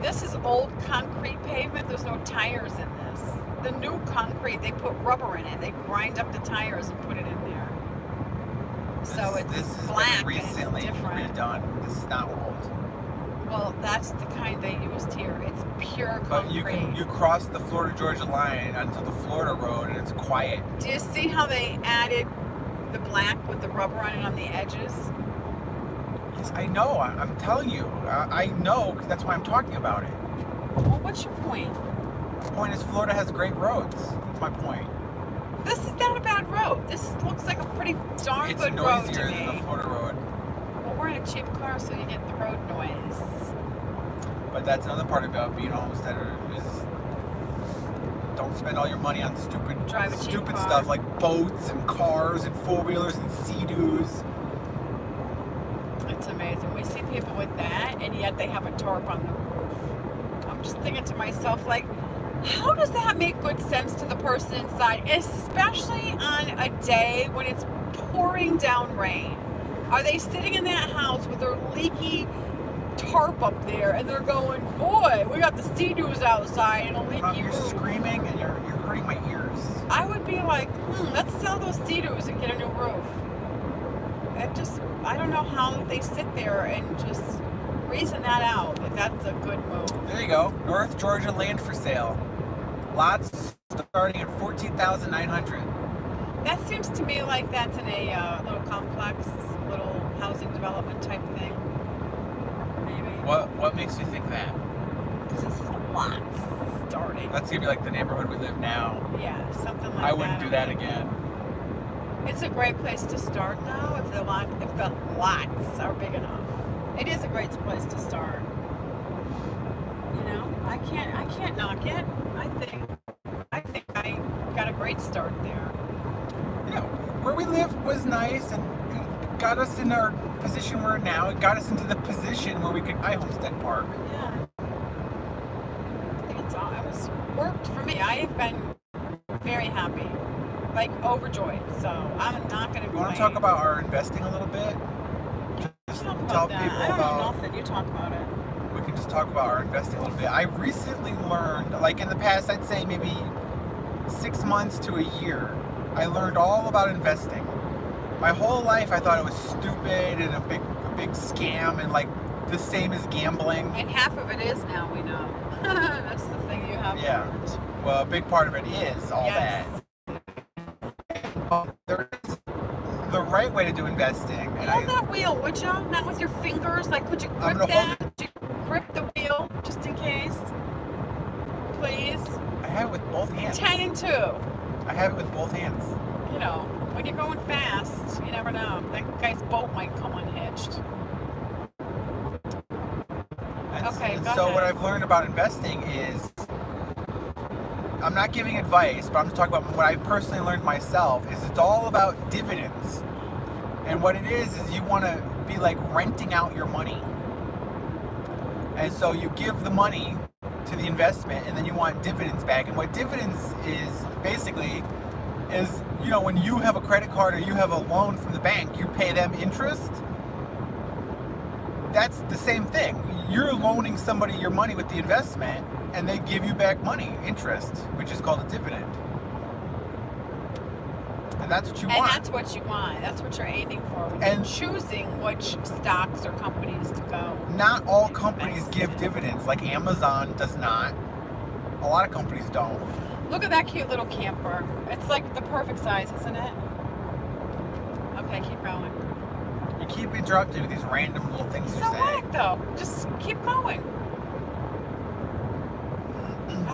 Speaker 1: This is old concrete pavement. There's no tires in this. The new concrete, they put rubber in it. They grind up the tires and put it in there. So
Speaker 2: this
Speaker 1: it's
Speaker 2: has
Speaker 1: black
Speaker 2: been recently
Speaker 1: and it's different.
Speaker 2: redone. This is not old.
Speaker 1: Well, that's the kind they used here. It's pure
Speaker 2: But
Speaker 1: concrete.
Speaker 2: you cross the Florida-Georgia line onto the Florida road and it's quiet.
Speaker 1: Do you see how they added the black with the rubber on it on the edges?
Speaker 2: Yes, I know. I'm telling you. I know because that's why I'm talking about it.
Speaker 1: Well, what's your point?
Speaker 2: The point is Florida has great roads. That's my point.
Speaker 1: This is not a bad road. This looks like a pretty darn
Speaker 2: It's
Speaker 1: good road to
Speaker 2: noisier than the
Speaker 1: me.
Speaker 2: Florida road.
Speaker 1: Well, we're in a cheap car, so you get the road noise.
Speaker 2: But that's another part about being a homesteader is don't spend all your money on
Speaker 1: Drive a cheap
Speaker 2: stupid
Speaker 1: car.
Speaker 2: stuff like boats and cars and four-wheelers and Sea-Doos.
Speaker 1: It's amazing. We see people with that, and yet they have a tarp on the roof. I'm just thinking to myself, like, how does that make good sense to the person inside, especially on a day when it's pouring down rain? Are they sitting in that house with their leaky tarp up there, and they're going, boy, we got the Sea-Doos outside and a leaky
Speaker 2: Mom, you're
Speaker 1: roof.
Speaker 2: screaming and you're hurting my ears.
Speaker 1: I would be like, let's sell those Sea-Doos and get a new roof. I don't know how they sit there and just reason that out, that that's a good move.
Speaker 2: There you go. North Georgia land for sale. Lots starting at $14,900.
Speaker 1: That seems to me like that's in a little complex, little housing development type thing. Maybe.
Speaker 2: What makes you think that?
Speaker 1: Because this is lots starting.
Speaker 2: That's gonna be like the neighborhood we live now.
Speaker 1: Yeah, something like that.
Speaker 2: I wouldn't do that again.
Speaker 1: It's a great place to start, though, if the lots are big enough. It is a great place to start. You know, I can't knock it. I think I got a great start there.
Speaker 2: Yeah, where we live was nice and got us in our position we're in now. It got us into the position where we could buy Homestead Park.
Speaker 1: Yeah. I think it was worked for me. I have been very happy, like overjoyed. So I'm not going to.
Speaker 2: You want to talk about our investing a little bit? Just
Speaker 1: Talk about
Speaker 2: tell
Speaker 1: that.
Speaker 2: people
Speaker 1: I don't
Speaker 2: about.
Speaker 1: know nothing. You talk about it.
Speaker 2: We can just talk about our investing a little bit. I recently learned, like in the past, I'd say maybe 6 months to a year, I learned all about investing. My whole life, I thought it was stupid and a big scam and like the same as gambling.
Speaker 1: And half of it is now. We know. That's the thing you have.
Speaker 2: Yeah.
Speaker 1: learned.
Speaker 2: Well, a big part of it is all
Speaker 1: Yes.
Speaker 2: that. There is the right way to do investing. And
Speaker 1: Hold that wheel, would you? Not with your fingers. Like, could you
Speaker 2: I'm
Speaker 1: grip
Speaker 2: gonna hold
Speaker 1: that? Could you grip the wheel just in case? Please.
Speaker 2: I have it with both hands.
Speaker 1: 10 and 2.
Speaker 2: I have it with both hands.
Speaker 1: You know, when you're going fast, you never know. That guy's boat might come unhitched. Okay, go
Speaker 2: so
Speaker 1: ahead.
Speaker 2: what I've learned about investing is, I'm not giving advice, but I'm just talking about what I personally learned myself, is it's all about dividends. And what it is you want to be like renting out your money. And so you give the money to the investment and then you want dividends back. And what dividends is basically is, you know, when you have a credit card or you have a loan from the bank, you pay them interest. That's the same thing. You're loaning somebody your money with the investment and they give you back money, interest, which is called a dividend. And that's what you
Speaker 1: And
Speaker 2: want.
Speaker 1: that's what you want. That's what you're aiming for. When
Speaker 2: And-
Speaker 1: you're choosing which stocks or companies to go.
Speaker 2: Not all companies give dividends, like Amazon does not. A lot of companies don't.
Speaker 1: Look at that cute little camper. It's like the perfect size, isn't it? Okay, keep going.
Speaker 2: You keep interrupting with these random little things you
Speaker 1: So
Speaker 2: say.
Speaker 1: what, though? Just keep going.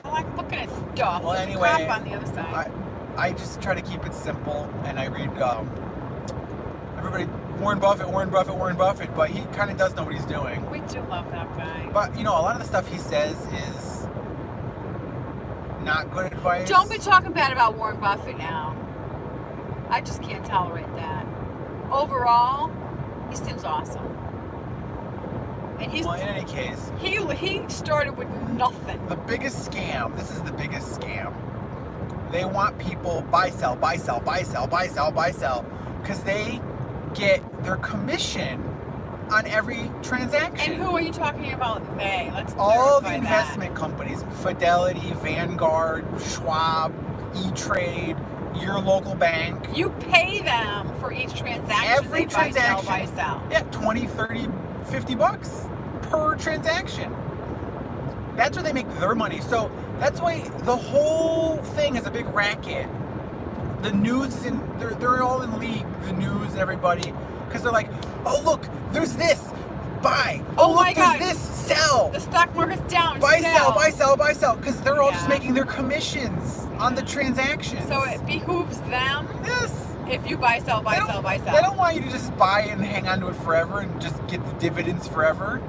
Speaker 1: I like looking at stuff.
Speaker 2: Well,
Speaker 1: There's
Speaker 2: anyway,
Speaker 1: crap on the other side.
Speaker 2: I just try to keep it simple, and I read everybody, Warren Buffett, but he kind of does know what he's doing.
Speaker 1: We do love that guy.
Speaker 2: But, you know, a lot of the stuff he says is not good advice.
Speaker 1: Don't be talking bad about Warren Buffett now. I just can't tolerate that. Overall, he seems awesome. And he's
Speaker 2: Well, in any case,
Speaker 1: he started with nothing.
Speaker 2: the biggest scam, this is the biggest scam. They want people buy, sell, buy, sell, buy, sell, buy, sell, buy, sell, because they get their commission on every transaction.
Speaker 1: And who are you talking about? They. Let's
Speaker 2: All the
Speaker 1: clarify
Speaker 2: investment companies, Fidelity, Vanguard, Schwab, E-Trade, your local bank.
Speaker 1: that. You pay them for each transaction.
Speaker 2: Every
Speaker 1: they buy,
Speaker 2: transaction.
Speaker 1: sell, buy, sell.
Speaker 2: Yeah, 20, 30, 50 bucks per transaction. That's where they make their money. So that's why the whole thing is a big racket. The news is in, they're all in league, the news and everybody, because they're like, oh look, there's this, buy.
Speaker 1: Oh
Speaker 2: look,
Speaker 1: my God.
Speaker 2: there's this, sell.
Speaker 1: The stock market's down.
Speaker 2: Buy, sell, buy, sell, buy, sell, because they're all just
Speaker 1: Yeah.
Speaker 2: making their commissions on the transactions.
Speaker 1: So it behooves them
Speaker 2: Yes.
Speaker 1: if you buy, sell, buy,
Speaker 2: They don't-
Speaker 1: sell, buy,
Speaker 2: They
Speaker 1: sell.
Speaker 2: don't want you to just buy it and hang on to it forever and just get the dividends forever.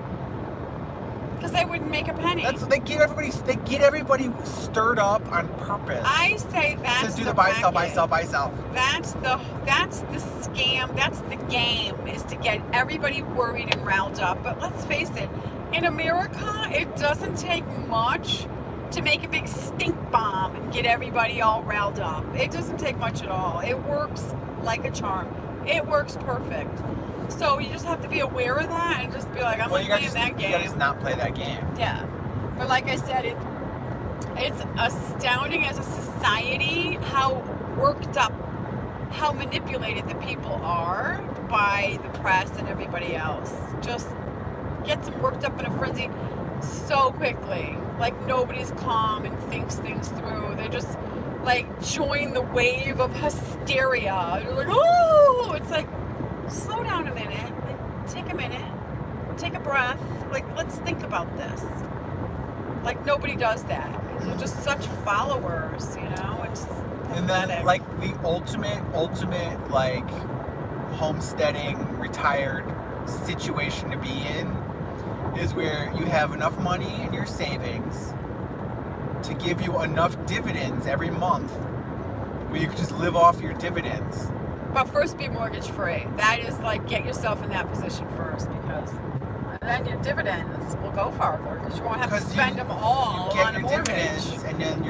Speaker 1: Because they wouldn't make a penny.
Speaker 2: That's they get everybody stirred up on purpose.
Speaker 1: I say that's
Speaker 2: to do
Speaker 1: the
Speaker 2: the buy, sell, buy,
Speaker 1: racket.
Speaker 2: sell, buy, sell.
Speaker 1: That's the scam. That's the game, is to get everybody worried and riled up. But let's face it, in America, it doesn't take much to make a big stink bomb and get everybody all riled up. It doesn't take much at all. It works like a charm. It works perfect. So you just have to be aware of that and just be like, I'm not playing that
Speaker 2: You
Speaker 1: game.
Speaker 2: gotta just not play that game.
Speaker 1: Yeah, but like I said, it's astounding as a society how worked up, how manipulated the people are by the press and everybody else. Just gets them worked up in a frenzy so quickly. Like nobody's calm and thinks things through. They just like join the wave of hysteria. You're like, oh, it's like, slow down a minute. Like, take a minute. Take a breath. Like, let's think about this. Like, nobody does that. They're just such followers, you know? It's
Speaker 2: And then,
Speaker 1: pathetic.
Speaker 2: like, the ultimate, like, homesteading, retired situation to be in is where you have enough money in your savings to give you enough dividends every month where you can just live off your dividends.
Speaker 1: But first, be mortgage free. That is like, get yourself in that position first, because then your dividends will go farther because you won't have to spend them all
Speaker 2: you get
Speaker 1: on a
Speaker 2: your
Speaker 1: mortgage.
Speaker 2: dividends, and then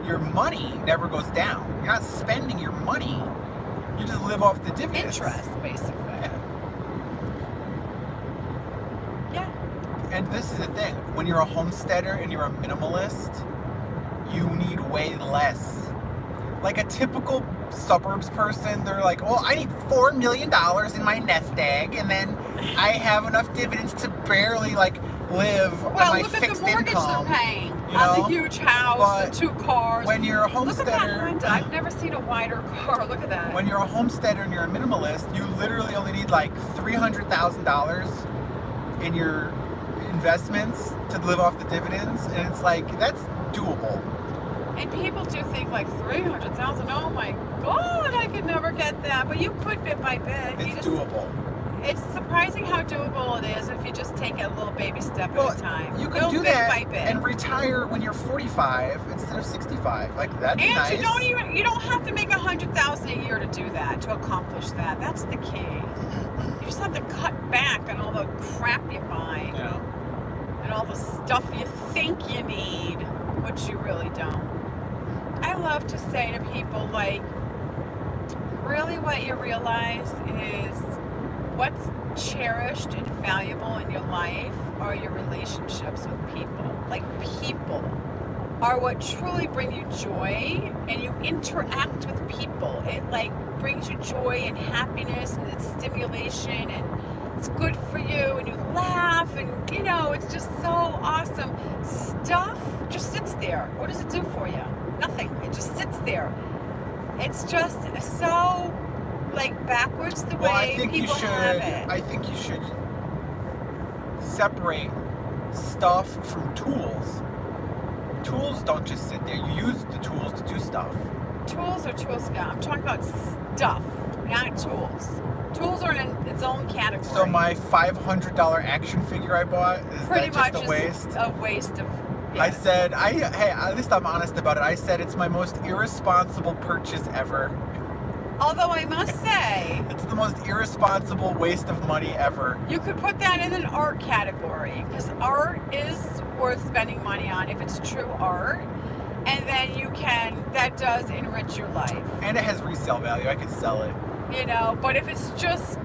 Speaker 2: your money never goes down. You're not spending your money. You just live off the dividends.
Speaker 1: Interest, basically. Yeah.
Speaker 2: And this is the thing. When you're a homesteader and you're a minimalist, you need way less. Like a typical suburbs person, they're like, oh, I need $4 million in my nest egg, and then I have enough dividends to barely like live on my
Speaker 1: look at
Speaker 2: fixed
Speaker 1: the mortgage
Speaker 2: income.
Speaker 1: they're paying
Speaker 2: you
Speaker 1: on
Speaker 2: know?
Speaker 1: the huge house,
Speaker 2: But
Speaker 1: the 2 cars.
Speaker 2: When you're a
Speaker 1: Look
Speaker 2: homesteader,
Speaker 1: at that Honda. I've never seen a wider car. Look at that.
Speaker 2: when you're a homesteader and you're a minimalist, you literally only need like $300,000 in your investments to live off the dividends, and it's like, that's doable.
Speaker 1: And people do think like 300,000. Oh my God, I could never get that. But you could bit by bit.
Speaker 2: It's doable.
Speaker 1: It's surprising how doable it is if you just take a little baby step
Speaker 2: Well,
Speaker 1: at a time.
Speaker 2: you can
Speaker 1: Little
Speaker 2: do
Speaker 1: bit
Speaker 2: that
Speaker 1: by bit.
Speaker 2: and retire when you're 45 instead of 65. Like, that'd be
Speaker 1: And
Speaker 2: nice.
Speaker 1: you don't have to make $100,000 a year to do that, to accomplish that. That's the key. You just have to cut back on all the crap you buy.
Speaker 2: Yeah.
Speaker 1: And all the stuff you think you need, which you really don't. I love to say to people, like, really what you realize is what's cherished and valuable in your life are your relationships with people. Like, people are what truly bring you joy, and you interact with people. It like brings you joy and happiness, and it's stimulation, and it's good for you, and you laugh, and you know, it's just so awesome. Stuff just sits there. What does it do for you? Nothing. It just sits there. It's just so like backwards the way people have it.
Speaker 2: I think you should separate stuff from tools. Tools don't just sit there. You use the tools to do stuff.
Speaker 1: Tools are tools. Yeah, I'm talking about stuff, not tools. Tools are in its own category.
Speaker 2: So my $500 action figure I bought, is
Speaker 1: pretty
Speaker 2: that
Speaker 1: much
Speaker 2: just a waste?
Speaker 1: a waste of. Yes.
Speaker 2: I said, hey, at least I'm honest about it. I said it's my most irresponsible purchase ever.
Speaker 1: Although I must say,
Speaker 2: It's the most irresponsible waste of money ever.
Speaker 1: you could put that in an art category, because art is worth spending money on if it's true art, and then that does enrich your life.
Speaker 2: And it has resale value. I could sell it.
Speaker 1: You know, but if it's just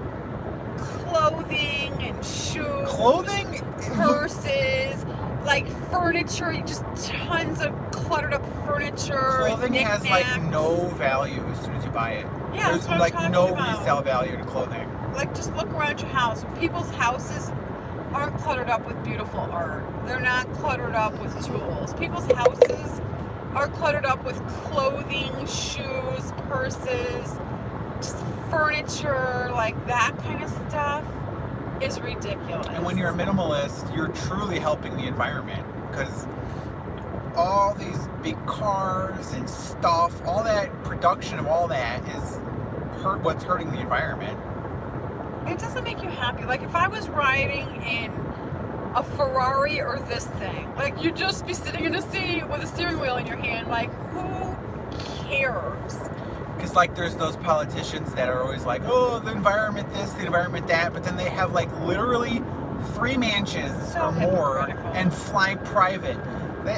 Speaker 1: clothing and shoes,
Speaker 2: Clothing?
Speaker 1: purses, like furniture, just tons of cluttered up furniture.
Speaker 2: Clothing
Speaker 1: and
Speaker 2: has like
Speaker 1: knickknacks.
Speaker 2: no value as soon as you buy it.
Speaker 1: Yeah,
Speaker 2: There's
Speaker 1: that's what
Speaker 2: like
Speaker 1: I'm
Speaker 2: no
Speaker 1: talking about.
Speaker 2: resale value to clothing.
Speaker 1: Like, just look around your house. People's houses aren't cluttered up with beautiful art. They're not cluttered up with tools. People's houses are cluttered up with clothing, shoes, purses, just furniture, like that kind of stuff is ridiculous.
Speaker 2: And when you're a minimalist, you're truly helping the environment, because all these big cars and stuff, all that production of all that is what's hurting the environment.
Speaker 1: It doesn't make you happy. Like, if I was riding in a Ferrari or this thing, like, you'd just be sitting in a seat with a steering wheel in your hand. Like, who cares?
Speaker 2: Because like there's those politicians that are always like, oh, the environment this, the environment that, but then they have like literally 3 mansions
Speaker 1: So
Speaker 2: or more
Speaker 1: hypocritical.
Speaker 2: and fly private.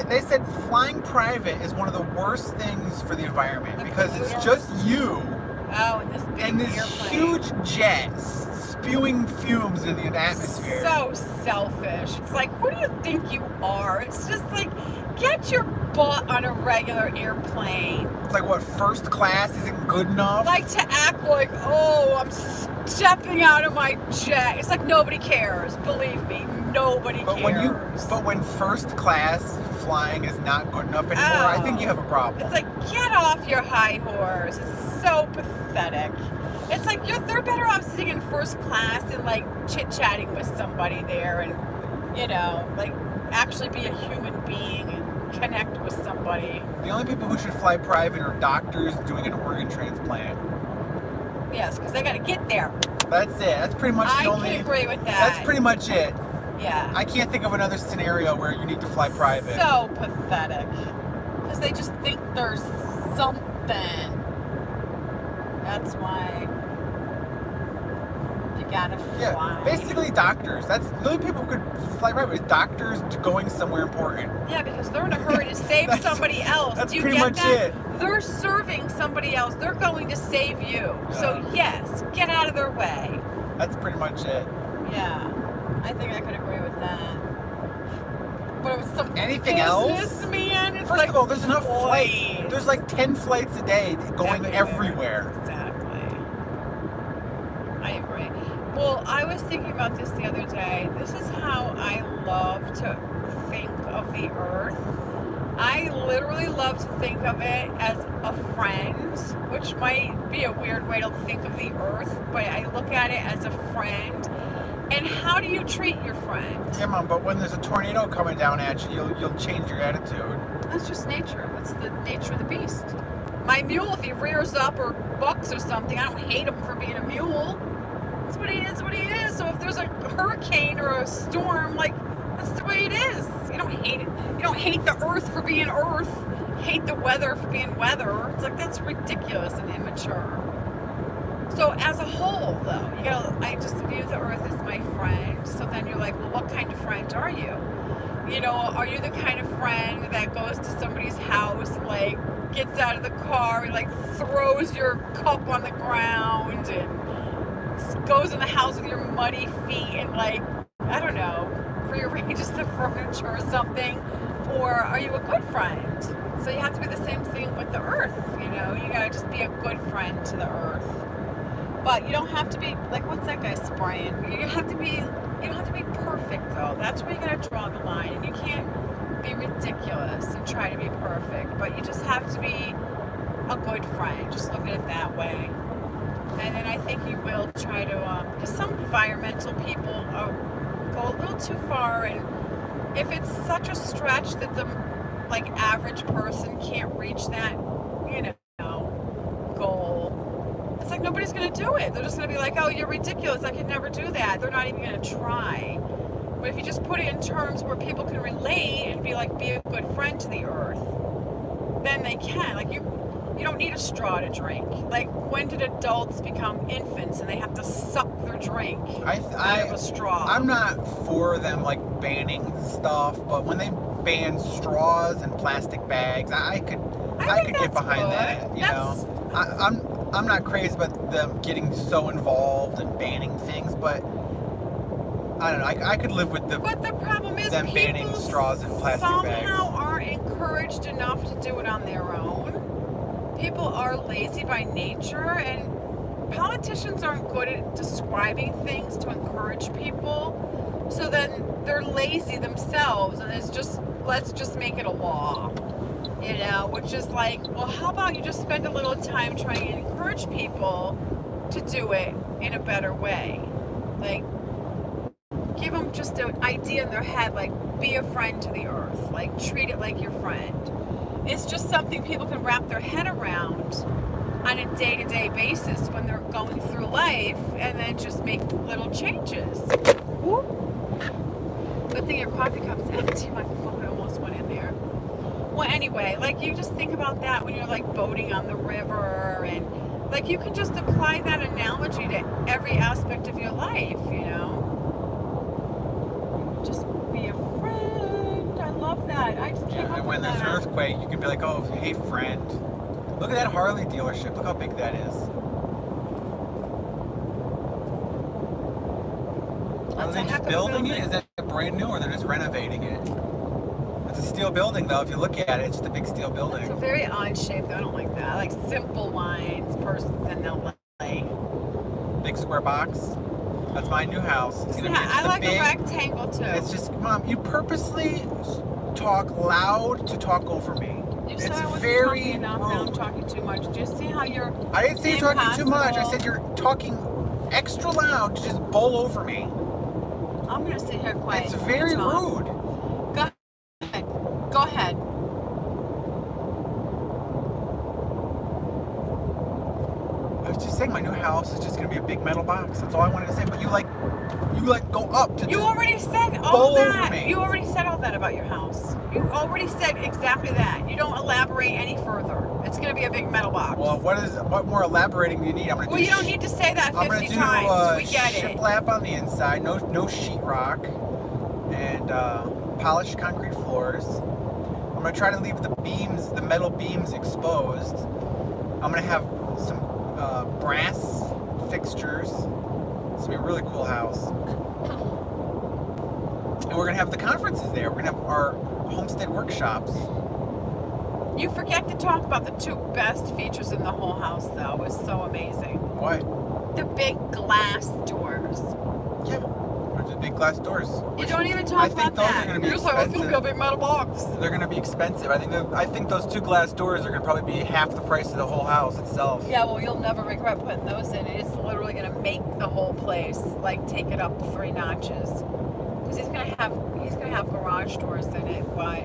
Speaker 2: They said flying private is one of the worst things for the environment,
Speaker 1: The
Speaker 2: because it's
Speaker 1: polluters.
Speaker 2: just you
Speaker 1: Oh, and this big
Speaker 2: and this
Speaker 1: airplane.
Speaker 2: huge jet spewing fumes in the atmosphere.
Speaker 1: So selfish. It's like, who do you think you are? It's just like, get your butt on a regular airplane.
Speaker 2: It's like, what, first class isn't good enough?
Speaker 1: Like, to act like, oh, I'm stepping out of my jet. It's like nobody cares. Believe me, nobody cares.
Speaker 2: But when first class flying is not good enough anymore, I think you have a problem.
Speaker 1: It's like, get off your high horse. It's so pathetic. It's like they're better off sitting in first class and like chit-chatting with somebody there, and you know, like actually be a human being and connect with somebody.
Speaker 2: The only people who should fly private are doctors doing an organ transplant.
Speaker 1: Yes, because they got to get there.
Speaker 2: That's it. That's pretty much
Speaker 1: I
Speaker 2: the only.
Speaker 1: can agree with that.
Speaker 2: That's pretty much it.
Speaker 1: Yeah.
Speaker 2: I can't think of another scenario where you need to fly private.
Speaker 1: So pathetic. Because they just think there's something. That's why you gotta fly.
Speaker 2: Yeah, basically doctors. That's the only people who could fly private is doctors going somewhere important.
Speaker 1: Yeah, because they're in a hurry to save somebody else.
Speaker 2: That's
Speaker 1: Do you
Speaker 2: pretty
Speaker 1: get
Speaker 2: much
Speaker 1: that?
Speaker 2: it.
Speaker 1: They're serving somebody else. They're going to save you. So yes, get out of their way.
Speaker 2: That's pretty much it.
Speaker 1: Yeah, I think I could agree with that. But it was some
Speaker 2: Anything
Speaker 1: business,
Speaker 2: else?
Speaker 1: man. It's
Speaker 2: First
Speaker 1: like,
Speaker 2: of all, there's enough flights.
Speaker 1: please.
Speaker 2: There's like 10 flights a day going everywhere.
Speaker 1: Exactly. I agree. Well, I was thinking about this the other day. This is how I love to think of the earth. I literally love to think of it as a friend, which might be a weird way to think of the earth, but I look at it as a friend. And how do you treat your friend?
Speaker 2: Yeah, Mom, but when there's a tornado coming down at you, you'll change your attitude.
Speaker 1: That's just nature. That's the nature of the beast. My mule, if he rears up or bucks or something, I don't hate him for being a mule. That's what he is, So if there's a hurricane or a storm, like, that's the way it is. You don't hate it. You don't hate the earth for being earth. Hate the weather for being weather. It's like, that's ridiculous and immature. So as a whole, though, I just view the earth as my friend. So then you're like, well, what kind of friend are you? You know, are you the kind of friend that goes to somebody's house, like, gets out of the car and, like, throws your cup on the ground and goes in the house with your muddy feet and, like, I don't know, rearranges the furniture or something? Or are you a good friend? So you have to be the same thing with the earth, you know? You gotta just be a good friend to the earth. But you don't have to be, like, what's that guy spraying? You don't have to be perfect, though. That's where you gotta draw the line. And you can't be ridiculous and try to be perfect. But you just have to be a good friend. Just look at it that way. And then I think you will try to, because some environmental people go a little too far. And if it's such a stretch that the, like, average person can't reach that, you know, goal, it's like nobody's going to do it. They're just going to be like, oh, you're ridiculous. I could never do that. They're not even going to try. But if you just put it in terms where people can relate and be like, be a good friend to the earth, then they can. Like, you don't need a straw to drink. Like, when did adults become infants and they have to suck their drink out of a straw?
Speaker 2: I'm not for them, like, banning stuff, but when they ban straws and plastic bags, I could get behind that, you know? I'm not crazy about them getting so involved and banning things, but I don't know. I could live with
Speaker 1: But the problem is
Speaker 2: them banning straws and plastic bags.
Speaker 1: Somehow aren't encouraged enough to do it on their own. People are lazy by nature, and politicians aren't good at describing things to encourage people. So then they're lazy themselves, and it's just, let's just make it a law. You know, which is like, well, how about you just spend a little time trying to encourage people to do it in a better way? Like, give them just an idea in their head, like, be a friend to the earth. Like, treat it like your friend. It's just something people can wrap their head around on a day-to-day basis when they're going through life, and then just make little changes. Whoop. Good thing your coffee cup's empty. My phone almost went in there. Well, anyway, like, you just think about that when you're, like, boating on the river, and, like, you can just apply that analogy to every aspect of your life, you know? Just be a friend. I love that. I just came up
Speaker 2: And when
Speaker 1: with
Speaker 2: there's an
Speaker 1: that.
Speaker 2: earthquake, you can be like, oh, hey, friend. Look at that Harley dealership. Look how big that is. Are they just building it? Is that brand new, or they're just renovating it? It's a steel building, though. If you look at it, it's just a big steel building.
Speaker 1: It's a very odd shape. I don't like that. I like simple lines, persons, and they'll lay.
Speaker 2: Big square box. That's my new house. It's gonna be just
Speaker 1: I like
Speaker 2: big,
Speaker 1: a rectangle too.
Speaker 2: It's just, Mom, you purposely talk loud to talk over me.
Speaker 1: You said
Speaker 2: It's
Speaker 1: I wasn't
Speaker 2: very
Speaker 1: talking enough. Now I'm
Speaker 2: rude.
Speaker 1: talking too much. Do you see how you're?
Speaker 2: I didn't say you're talking too much. I
Speaker 1: impossible?
Speaker 2: said you're talking extra loud to just bowl over me.
Speaker 1: I'm gonna sit here quiet.
Speaker 2: It's very rude.
Speaker 1: Go ahead. Go ahead.
Speaker 2: I was just saying, my new house house is just gonna be a big metal box. That's all I wanted to say. But you go up to.
Speaker 1: You
Speaker 2: just
Speaker 1: already said all
Speaker 2: bowl over
Speaker 1: that.
Speaker 2: me.
Speaker 1: You already said all that about your house. You already said exactly that. You don't elaborate any further. It's going to be a big metal box.
Speaker 2: Well, what more elaborating do you need? I'm gonna.
Speaker 1: Well, you don't need to say that 50
Speaker 2: I'm gonna do
Speaker 1: times. We get it.
Speaker 2: shiplap on the inside. No sheetrock, and polished concrete floors. I'm gonna try to leave the metal beams exposed. I'm gonna have some brass fixtures. It's gonna be a really cool house. And we're gonna have the conferences there. We're gonna have our homestead workshops.
Speaker 1: You forget to talk about the two best features in the whole house, though. It's so amazing.
Speaker 2: What?
Speaker 1: The big glass doors.
Speaker 2: Yeah. There's the big glass doors.
Speaker 1: You don't even talk about
Speaker 2: those
Speaker 1: that.
Speaker 2: are gonna be
Speaker 1: You're just like, it's
Speaker 2: expensive.
Speaker 1: gonna be a big metal box.
Speaker 2: They're gonna be expensive. I think those two glass doors are gonna probably be half the price of the whole house itself.
Speaker 1: Yeah, well, you'll never regret putting those in. It's literally gonna make the whole place like take it up 3 notches. Because he's gonna have garage doors in it, but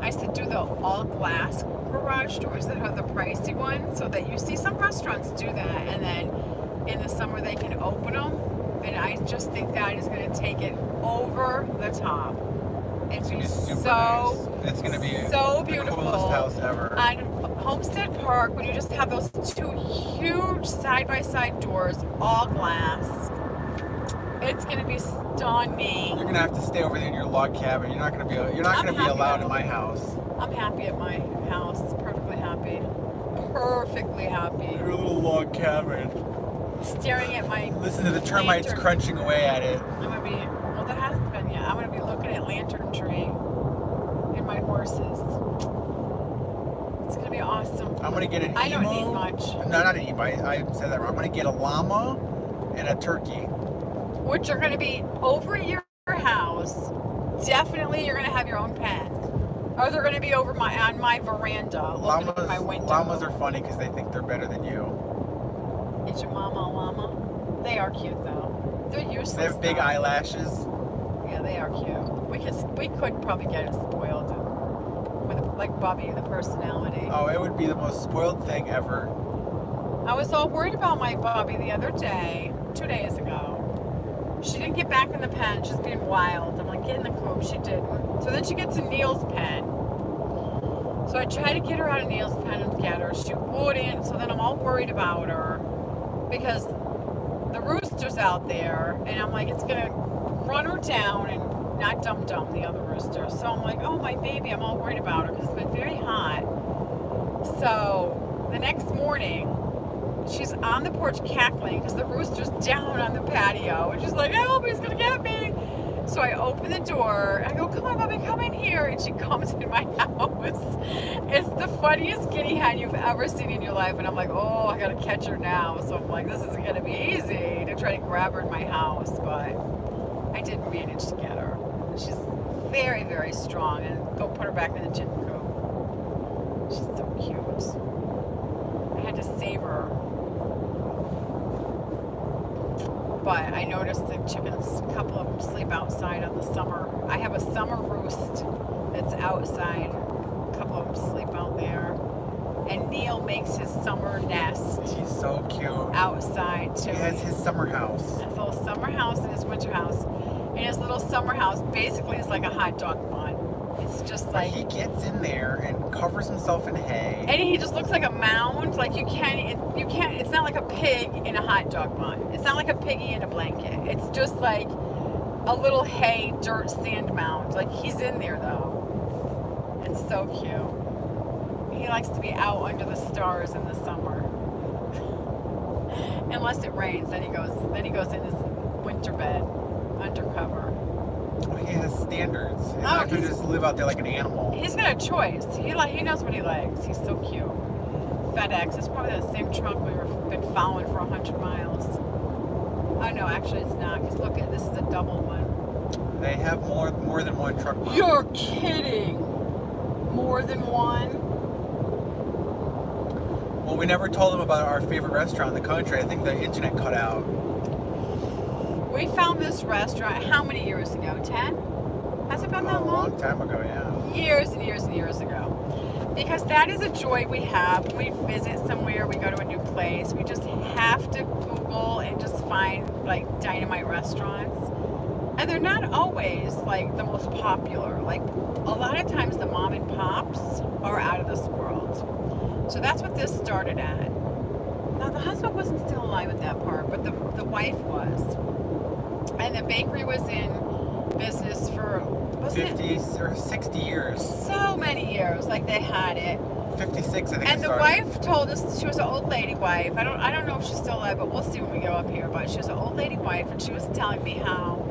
Speaker 1: I said do the all glass garage doors that are the pricey ones, so that you see some restaurants do that, and then in the summer they can open them. And I just think that is going to take it over the top. It's going to be
Speaker 2: super
Speaker 1: so
Speaker 2: nice. It's going to be
Speaker 1: so
Speaker 2: the
Speaker 1: beautiful.
Speaker 2: coolest house ever.
Speaker 1: On Homestead Park, when you just have those 2 huge side-by-side doors, all glass, it's going to be stunning.
Speaker 2: You're gonna have to stay over there in your log cabin. You're not gonna be allowed in my house.
Speaker 1: I'm happy at my house. Perfectly happy. Perfectly happy.
Speaker 2: Your little log cabin.
Speaker 1: Staring at my
Speaker 2: Listen to the termites
Speaker 1: lantern.
Speaker 2: crunching away at it.
Speaker 1: I'm gonna be, well, that hasn't been yet. I'm gonna be looking at Lantern Tree and my horses. It's gonna be awesome.
Speaker 2: I'm gonna get an emo.
Speaker 1: I don't need much.
Speaker 2: No, not an emo. I said that wrong. I'm gonna get a llama and a turkey.
Speaker 1: Which are gonna be over your house. Definitely, you're gonna have your own pen. Or they're gonna be over on my veranda, looking at my window.
Speaker 2: Llamas are funny because they think they're better than you.
Speaker 1: Is your mama a llama? They are cute though. They're useless.
Speaker 2: They have big
Speaker 1: though.
Speaker 2: eyelashes.
Speaker 1: Yeah, they are cute. We could probably get it spoiled with like Bobby, the personality.
Speaker 2: Oh, it would be the most spoiled thing ever.
Speaker 1: I was all worried about my Bobby the other day, 2 days ago. She didn't get back in the pen. She's being wild. I'm like, get in the coop. She didn't. So then she gets in Neil's pen. So I tried to get her out of Neil's pen and get her. She wouldn't. So then I'm all worried about her because the rooster's out there, and I'm like, it's gonna run her down and not dum the other rooster. So I'm like, oh my baby, I'm all worried about her because it's been very hot. So the next morning, she's on the porch cackling because the rooster's down on the patio, and she's like, help, he's gonna get me. So I open the door, and I go, come on, Bobby, come in here. And she comes in my house. It's the funniest kitty hen you've ever seen in your life. And I'm like, oh, I gotta catch her now. So I'm like, this isn't gonna be easy to try to grab her in my house. But I did manage to get her. She's very, very strong. And go put her back in the chicken coop. She's so cute. I had to save her. But I noticed the chickens, a couple of them sleep outside on the summer. I have a summer roost that's outside. A couple of them sleep out there. And Neil makes his summer nest
Speaker 2: He's so cute.
Speaker 1: outside too.
Speaker 2: He has his summer house.
Speaker 1: His little summer house and his winter house. And his little summer house basically is like a hot dog bun. It's just
Speaker 2: But
Speaker 1: like,
Speaker 2: he gets in there and covers himself in hay.
Speaker 1: and he just looks like a mound. Like you can't, it's not like a pig in a hot dog bun. It's not like a piggy in a blanket. It's just like a little hay, dirt, sand mound. Like he's in there though. It's so cute. He likes to be out under the stars in the summer. Unless it rains, then he goes in his winter bed, undercover.
Speaker 2: He has standards. He's
Speaker 1: Oh,
Speaker 2: not going to
Speaker 1: he's-
Speaker 2: just live out there like an animal.
Speaker 1: He's got a choice. He knows what he likes. He's so cute. FedEx. It's probably the same truck we've been following for 100 miles. Oh no, actually it's not. Because look at this is a double one.
Speaker 2: They have more than one truck. model.
Speaker 1: You're kidding. More than one?
Speaker 2: Well, we never told them about our favorite restaurant in the country. I think the internet cut out.
Speaker 1: We found this restaurant how many years ago? 10? Has it been that
Speaker 2: A
Speaker 1: long?
Speaker 2: long time ago, yeah.
Speaker 1: Years and years and years ago. Because that is a joy we have when we visit somewhere, we go to a new place. We just have to Google and just find like dynamite restaurants. And they're not always like the most popular. Like a lot of times the mom and pops are out of this world. So that's what this started at. Now the husband wasn't still alive at that part, but the wife was. And the bakery was in business for
Speaker 3: 50 or 60 years.
Speaker 1: So many years, like they had it.
Speaker 3: 56, I think.
Speaker 1: And the wife told us she was an old lady wife. I don't know if she's still alive, but we'll see when we go up here. But she was an old lady wife, and she was telling me how.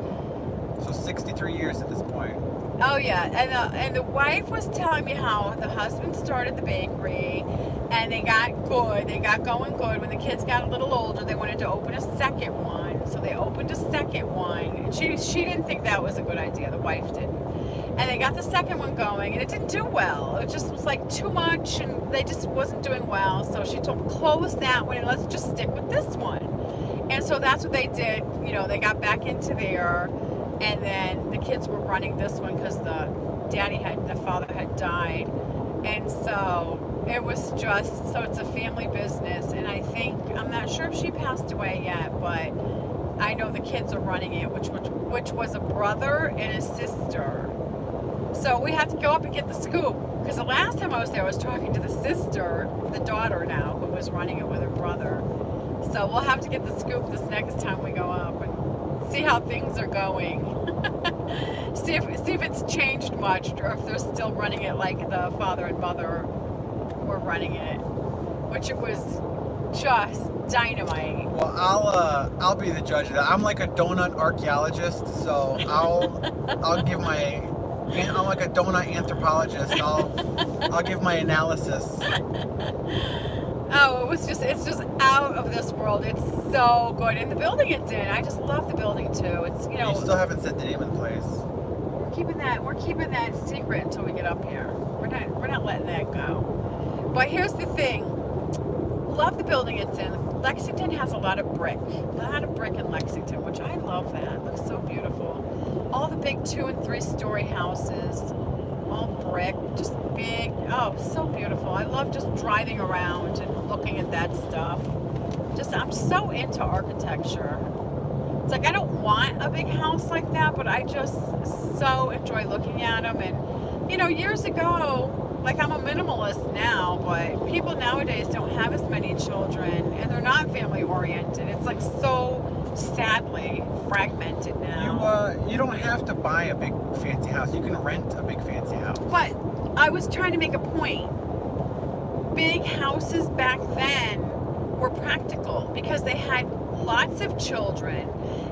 Speaker 3: So 63 years at this point.
Speaker 1: Oh yeah, and the wife was telling me how the husband started the bakery, and they got good. They got going good. When the kids got a little older, they wanted to open a second one. So they opened a second one. And she didn't think that was a good idea. The wife didn't. And they got the second one going, and it didn't do well. It just was like too much, and they just wasn't doing well. So she told them, close that one, and let's just stick with this one. And so that's what they did. You know, they got back into there. And then the kids were running this one because the father had died. And so it was just, so it's a family business. And I think, I'm not sure if she passed away yet, but I know the kids are running it, which was a brother and a sister. So we had to go up and get the scoop. Because the last time I was there, I was talking to the sister, the daughter now, who was running it with her brother. So we'll have to get the scoop this next time we go up and see how things are going. see if it's changed much, or if they're still running it like the father and mother were running it, which it was just dynamite.
Speaker 3: Well, I'll be the judge of that. I'm like a donut archaeologist, so I'll give my. I'm like a donut anthropologist. I'll give my analysis.
Speaker 1: Oh, it's just out of this world. It's so good. And the building it's in, I just love the building too. It's, you know.
Speaker 3: You still haven't said the name of the place.
Speaker 1: We're keeping that secret until we get up here. We're not letting that go. But here's the thing. Love the building it's in. Lexington has a lot of brick in Lexington, which I love that. It looks so beautiful. All the big 2- and 3-story houses. All brick, just big. Oh, so beautiful. I love just driving around and looking at that stuff. I'm so into architecture. It's like I don't want a big house like that, but I just so enjoy looking at them. And, you know, years ago, like I'm a minimalist now, but people nowadays don't have as many children, and they're not family oriented. It's like so sadly fragmented now.
Speaker 3: You don't have to buy a big fancy house. You can rent a big fancy house.
Speaker 1: But I was trying to make a point. Big houses back then were practical because they had lots of children.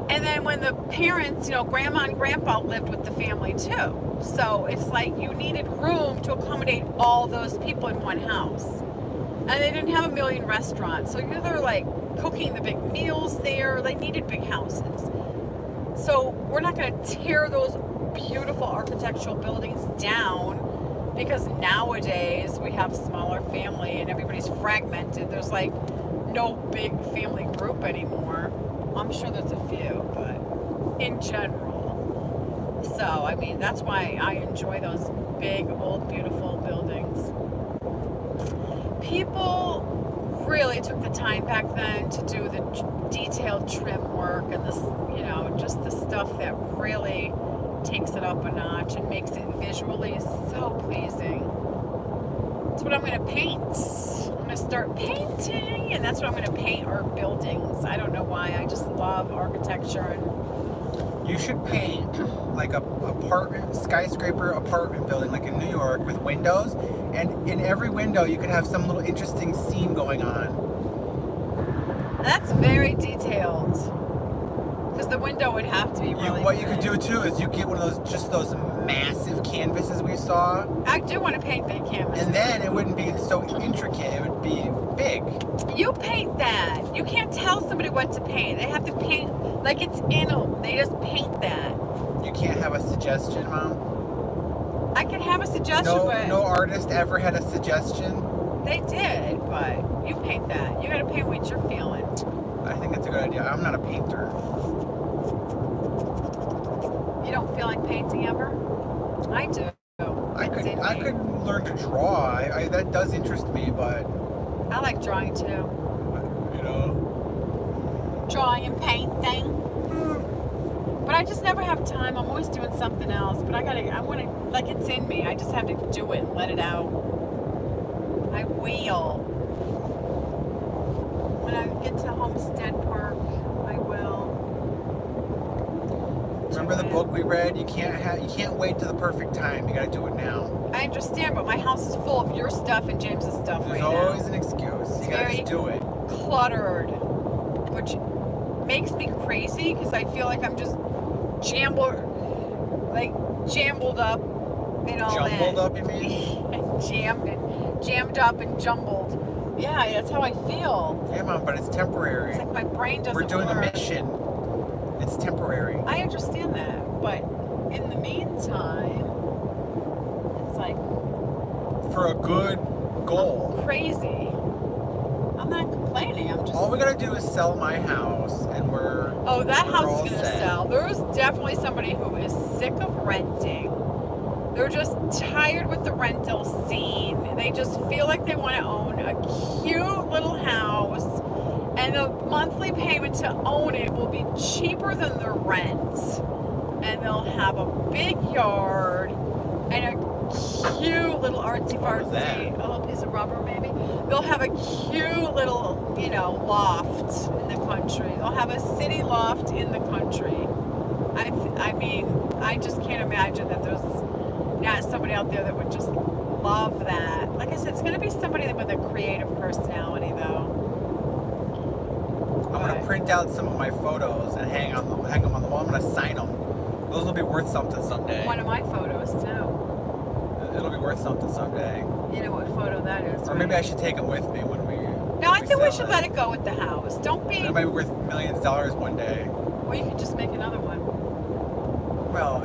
Speaker 1: And then when the parents, you know, grandma and grandpa lived with the family too. So it's like you needed room to accommodate all those people in one house. And they didn't have a million restaurants. So you're there like cooking the big meals there. They needed big houses. So we're not going to tear those beautiful architectural buildings down because nowadays we have smaller family and everybody's fragmented. There's like no big family group anymore. I'm sure there's a few, but in general. So, I mean, that's why I enjoy those big, old, beautiful buildings. People really took the time back then to do the detailed trim work and this, you know, just the stuff that really takes it up a notch and makes it visually so pleasing. That's what I'm going to paint. I'm going to start painting, and that's what I'm going to paint our buildings. I don't know why. I just love architecture. And
Speaker 3: you should paint like a skyscraper apartment building, like in New York, with windows, and in every window you could have some little interesting scene going on.
Speaker 1: That's very detailed. Because the window would have to be really
Speaker 3: What you could do too is you get one of those massive canvases we saw.
Speaker 1: I do want to paint big canvases.
Speaker 3: And then it wouldn't be so intricate. It would be big.
Speaker 1: You paint that. You can't tell somebody what to paint. They have to paint like it's in them. They just paint that.
Speaker 3: You can't have a suggestion, Mom?
Speaker 1: I can have a suggestion, but
Speaker 3: no artist ever had a suggestion?
Speaker 1: They did, but you paint that. You gotta paint what you're feeling.
Speaker 3: I think that's a good idea. I'm not a painter.
Speaker 1: You don't feel like painting ever? I do.
Speaker 3: I could learn learn to draw. That does interest me, but
Speaker 1: I like drawing too.
Speaker 3: you know,
Speaker 1: Drawing and painting. But I just never have time. I'm always doing something else. But I want to, like, it's in me. I just have to do it and let it out. I will. When I get to Homestead Park, I will.
Speaker 3: remember the book we read? You can't wait to the perfect time. You gotta do it now.
Speaker 1: I understand, but my house is full of your stuff and James's stuff
Speaker 3: There's
Speaker 1: right
Speaker 3: always
Speaker 1: now.
Speaker 3: an excuse.
Speaker 1: It's
Speaker 3: You gotta
Speaker 1: very
Speaker 3: just do it.
Speaker 1: Cluttered, which makes me crazy because I feel like I'm just jambled up and all that.
Speaker 3: Jumbled up, you mean?
Speaker 1: jammed up and jumbled. Yeah, that's how I feel.
Speaker 3: Yeah, Mom, but it's temporary.
Speaker 1: It's like my brain doesn't
Speaker 3: We're doing
Speaker 1: work.
Speaker 3: a mission. It's temporary.
Speaker 1: I understand that, but in the meantime, it's like
Speaker 3: For a good goal.
Speaker 1: crazy. I'm not complaining. I'm just.
Speaker 3: All we gotta do is sell my house, and we're.
Speaker 1: Oh, that
Speaker 3: we're
Speaker 1: house
Speaker 3: all
Speaker 1: is gonna
Speaker 3: set.
Speaker 1: sell. There's definitely somebody who is sick of renting. They're just tired with the rental scene. They just feel like they want to own a cute little house, and the monthly payment to own it will be cheaper than the rent. And they'll have a big yard and a cute little artsy
Speaker 3: What was that?
Speaker 1: fartsy, a little piece of rubber maybe. They'll have a cute little, loft in the country. They'll have a city loft in the country. I mean, I just can't imagine that there's not somebody out there that would just love that. Like I said, it's going to be somebody with a creative personality, though.
Speaker 3: I'm gonna print out some of my photos and hang them on the wall. I'm gonna sign them. Those will be worth something someday.
Speaker 1: One of my photos, too.
Speaker 3: It'll be worth something someday.
Speaker 1: You know what photo that is,
Speaker 3: Or
Speaker 1: right?
Speaker 3: maybe I should take them with me when we.
Speaker 1: No, I think we
Speaker 3: sell
Speaker 1: should
Speaker 3: it.
Speaker 1: let it go with the house. Don't be.
Speaker 3: It might be worth millions of dollars one day.
Speaker 1: Or you could just make another one.
Speaker 3: Well,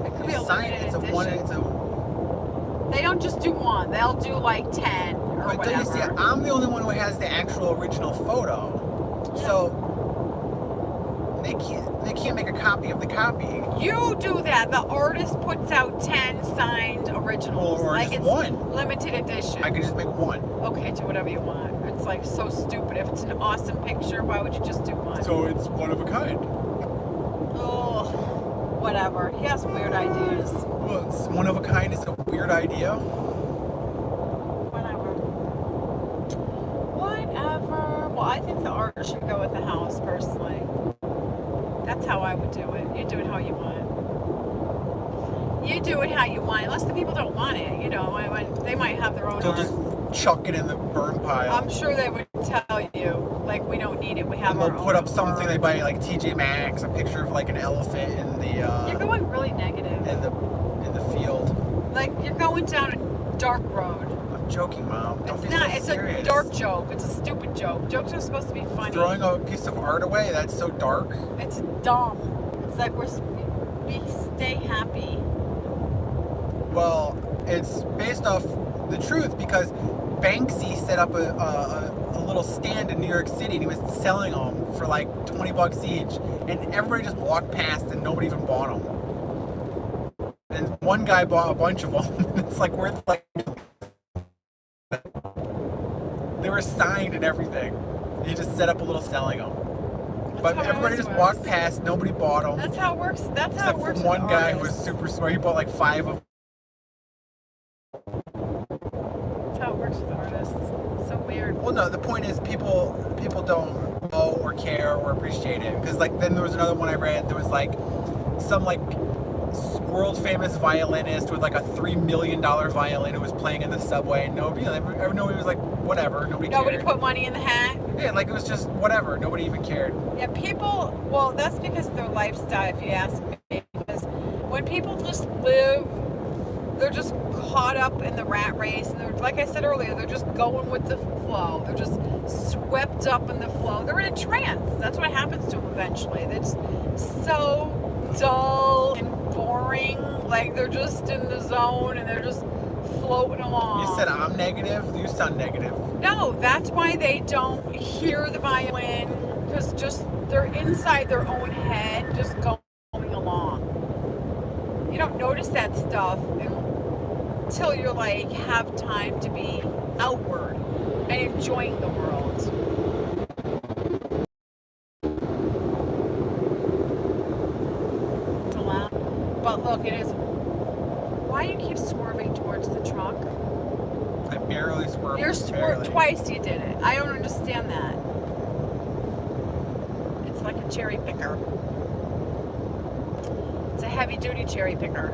Speaker 1: It could be
Speaker 3: you
Speaker 1: a
Speaker 3: sign
Speaker 1: limited
Speaker 3: it. It's a
Speaker 1: edition.
Speaker 3: one. It's a.
Speaker 1: They don't just do one. They'll do like 10 or
Speaker 3: But don't
Speaker 1: whatever.
Speaker 3: you see? I'm the only one who has the actual original photo. So they can't make a copy of the copy.
Speaker 1: You do that. The artist puts out 10 signed originals.
Speaker 3: Or
Speaker 1: like
Speaker 3: just
Speaker 1: it's
Speaker 3: one.
Speaker 1: limited edition.
Speaker 3: I could just make one.
Speaker 1: Okay, do whatever you want. It's like so stupid. If it's an awesome picture, why would you just do one?
Speaker 3: So it's one of a kind.
Speaker 1: Ugh, whatever. He has weird ideas.
Speaker 3: Well, it's one of a kind is a weird idea.
Speaker 1: Whatever. Whatever. Well, I think the art should go with the house, personally. That's how I would do it. You do it how you want. You do it how you want. Unless the people don't want it, they might have their own
Speaker 3: They'll
Speaker 1: art.
Speaker 3: just chuck it in the burn pile.
Speaker 1: I'm sure they would tell you, like, we don't need it. We have
Speaker 3: And
Speaker 1: our
Speaker 3: they'll
Speaker 1: own
Speaker 3: put up something
Speaker 1: art.
Speaker 3: they buy like TJ Maxx, a picture of like an elephant in the
Speaker 1: You're going really negative.
Speaker 3: in the field.
Speaker 1: Like, you're going down a dark road.
Speaker 3: I'm joking, Mom. Don't
Speaker 1: It's
Speaker 3: be
Speaker 1: not.
Speaker 3: so
Speaker 1: It's
Speaker 3: serious.
Speaker 1: a dark joke. It's a stupid joke. Jokes are supposed to be funny.
Speaker 3: Throwing a piece of art away, that's so dark.
Speaker 1: It's dumb. It's like we stay happy.
Speaker 3: Well, it's based off the truth because Banksy set up a little stand in New York City and he was selling them for like $20 each, and everybody just walked past and nobody even bought them. And one guy bought a bunch of them, and it's like worth like they were signed and everything. He just set up a little selling them. But
Speaker 1: how it
Speaker 3: everybody
Speaker 1: always
Speaker 3: just
Speaker 1: works.
Speaker 3: walked past, nobody bought them.
Speaker 1: That's how it works. That's how
Speaker 3: Except
Speaker 1: it works.
Speaker 3: for one
Speaker 1: with
Speaker 3: guy who was
Speaker 1: artists.
Speaker 3: super smart. He bought like 5 of them.
Speaker 1: That's how it works with artists. It's so weird.
Speaker 3: Well, no, the point is people don't know or care or appreciate it. Because like then there was another one I read. There was like some like world famous violinist with like a $3 million violin who was playing in the subway, and nobody was like whatever. Nobody
Speaker 1: Nobody
Speaker 3: cared.
Speaker 1: put money in the hat.
Speaker 3: Yeah, like it was just whatever. Nobody even cared.
Speaker 1: Yeah, people. Well, that's because of their lifestyle. If you ask me, because when people just live, they're just caught up in the rat race, and they're, like I said earlier, they're just going with the flow. They're just swept up in the flow. They're in a trance. That's what happens to them eventually. They're just so dull and boring. Like they're just in the zone and they're just floating along.
Speaker 3: You said I'm negative. You sound negative.
Speaker 1: No, that's why they don't hear the violin, because just they're inside their own head, just going along. You don't notice that stuff till you're like have time to be outward and enjoying the world. It's a lot. But look, it is. Why do you keep swerving towards the truck?
Speaker 3: I barely swerved.
Speaker 1: You're swerved twice. You did it. I don't understand that. It's like a cherry picker. It's a heavy-duty cherry picker.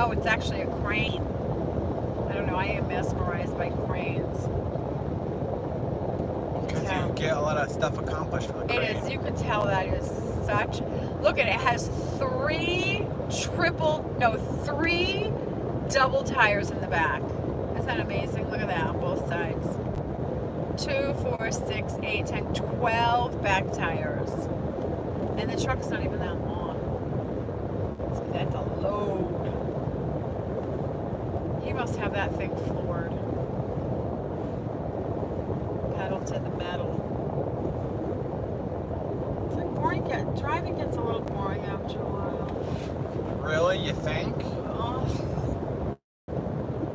Speaker 1: Oh, it's actually a crane. I don't know. I am mesmerized by cranes.
Speaker 3: Because you get a lot of stuff accomplished with a crane.
Speaker 1: It is. You could tell that it is such. Look at it. It has three double tires in the back. Isn't that amazing? Look at that on both sides. 2, 4, 6, 8, 10, 12 back tires. And the truck's not even that long. So that's a load. He must have that thing floored. Pedal to the metal. It's like boring. Driving gets a little boring after a while.
Speaker 3: Really? You think?
Speaker 1: Oh,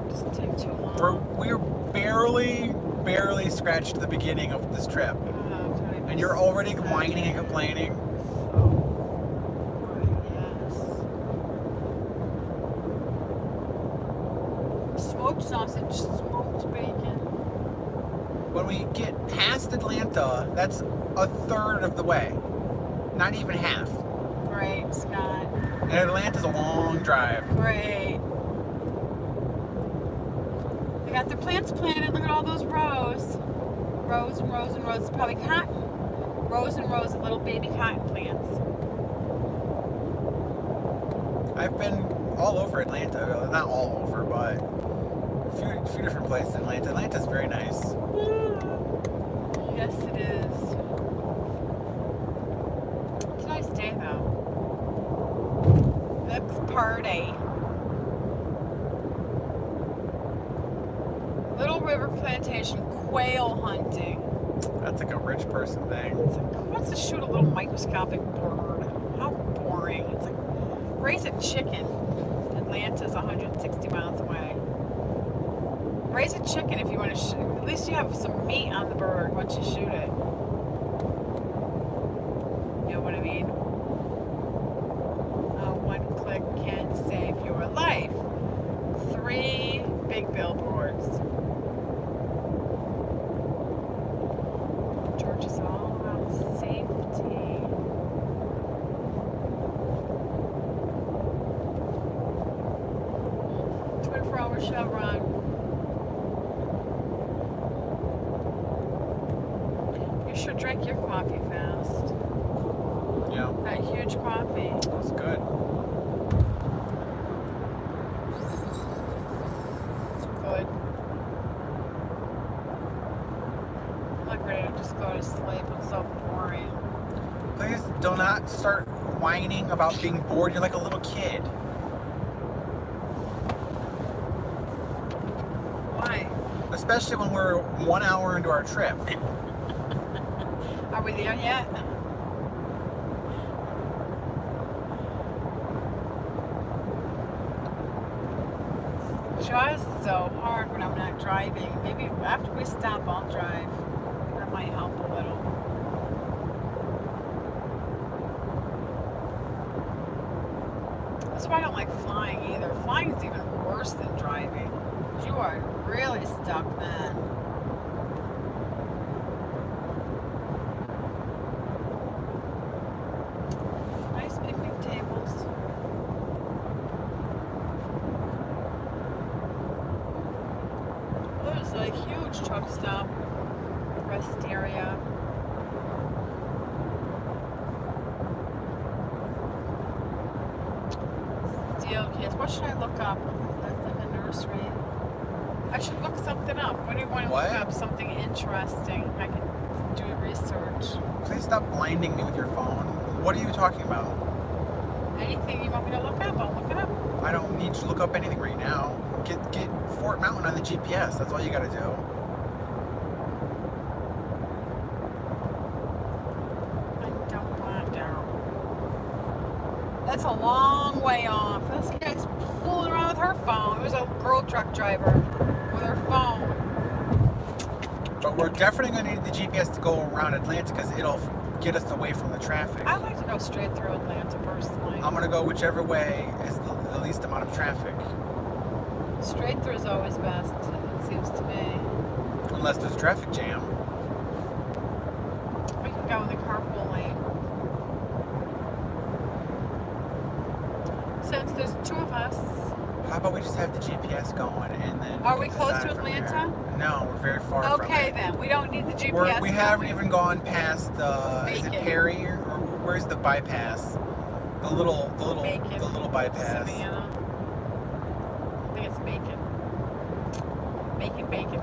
Speaker 1: doesn't take too long.
Speaker 3: We're barely scratched the beginning of this trip. And you're already whining and complaining.
Speaker 1: Yes. Smoked sausage, smoked bacon.
Speaker 3: When we get past Atlanta, that's a third of the way. Not even half.
Speaker 1: Great, Scott.
Speaker 3: And Atlanta's a long drive.
Speaker 1: Great. They got their plants planted. Look at all those rows. Rows and rows and rows. It's probably cotton. Rows and rows of little baby cotton plants.
Speaker 3: I've been all over Atlanta. Not all over, but a few different places in Atlanta. Atlanta's very nice.
Speaker 1: Yes, it is. It's a nice day, though. Let's party. Little River Plantation quail hunting.
Speaker 3: That's like a rich person thing.
Speaker 1: It's like, who wants to shoot a little microscopic bird? How boring. It's like, raise a chicken. Atlanta's 160 miles away. Raise a chicken if you want to shoot. At least you have some meat on the bird once you shoot it. You know what I mean? One click can save your life. 3 big billboards. George is all about safety. "24-hour Chevron." You should drink your coffee fast.
Speaker 3: Yeah,
Speaker 1: That huge coffee.
Speaker 3: that's good.
Speaker 1: It's good. I'm like ready to just go to sleep. It's so boring.
Speaker 3: Please do not start whining about being bored. You're like a little kid.
Speaker 1: Why?
Speaker 3: Especially when we're 1 hour into our trip.
Speaker 1: Are we there yet? It's just so hard when I'm not driving. Maybe after we stop, I'll drive. That might help a little. That's why I don't like flying either. Flying is even worse than driving. You are really stuck then. Nice picnic tables. Oh, there's a huge truck stop. Rest area. Steel kids. What should I look up? That's in the nursery. I should look something up. What do you want to
Speaker 3: What?
Speaker 1: look up? Something interesting. I can do research.
Speaker 3: Please stop blinding me with your phone. What are you talking about?
Speaker 1: Anything you want me to look up, I'll look it up.
Speaker 3: I don't need to look up anything right now. Get Fort Mountain on the GPS. That's all you gotta do.
Speaker 1: I don't want to. That's a long way off. This guy's fooling around with her phone. It was a girl truck driver with her phone.
Speaker 3: But we're definitely going to need the GPS to go around Atlanta because it'll get us away from the traffic.
Speaker 1: I like to go straight through Atlanta personally.
Speaker 3: I'm going to go whichever way is the least amount of traffic.
Speaker 1: Straight through is always best, it seems to me.
Speaker 3: Unless there's a traffic jam.
Speaker 1: We can go in the carpool lane. Since there's two of us.
Speaker 3: How about we just have the GPS going and then...
Speaker 1: Are we close
Speaker 3: decide
Speaker 1: to
Speaker 3: from
Speaker 1: Atlanta?
Speaker 3: there? No, we're very far from it.
Speaker 1: Okay then, we don't need the GPS.
Speaker 3: We haven't even gone past is it
Speaker 1: Macon.
Speaker 3: Perry or where's the bypass? The little
Speaker 1: Macon.
Speaker 3: the little bypass.
Speaker 1: Savannah. I think it's Macon. Bacon.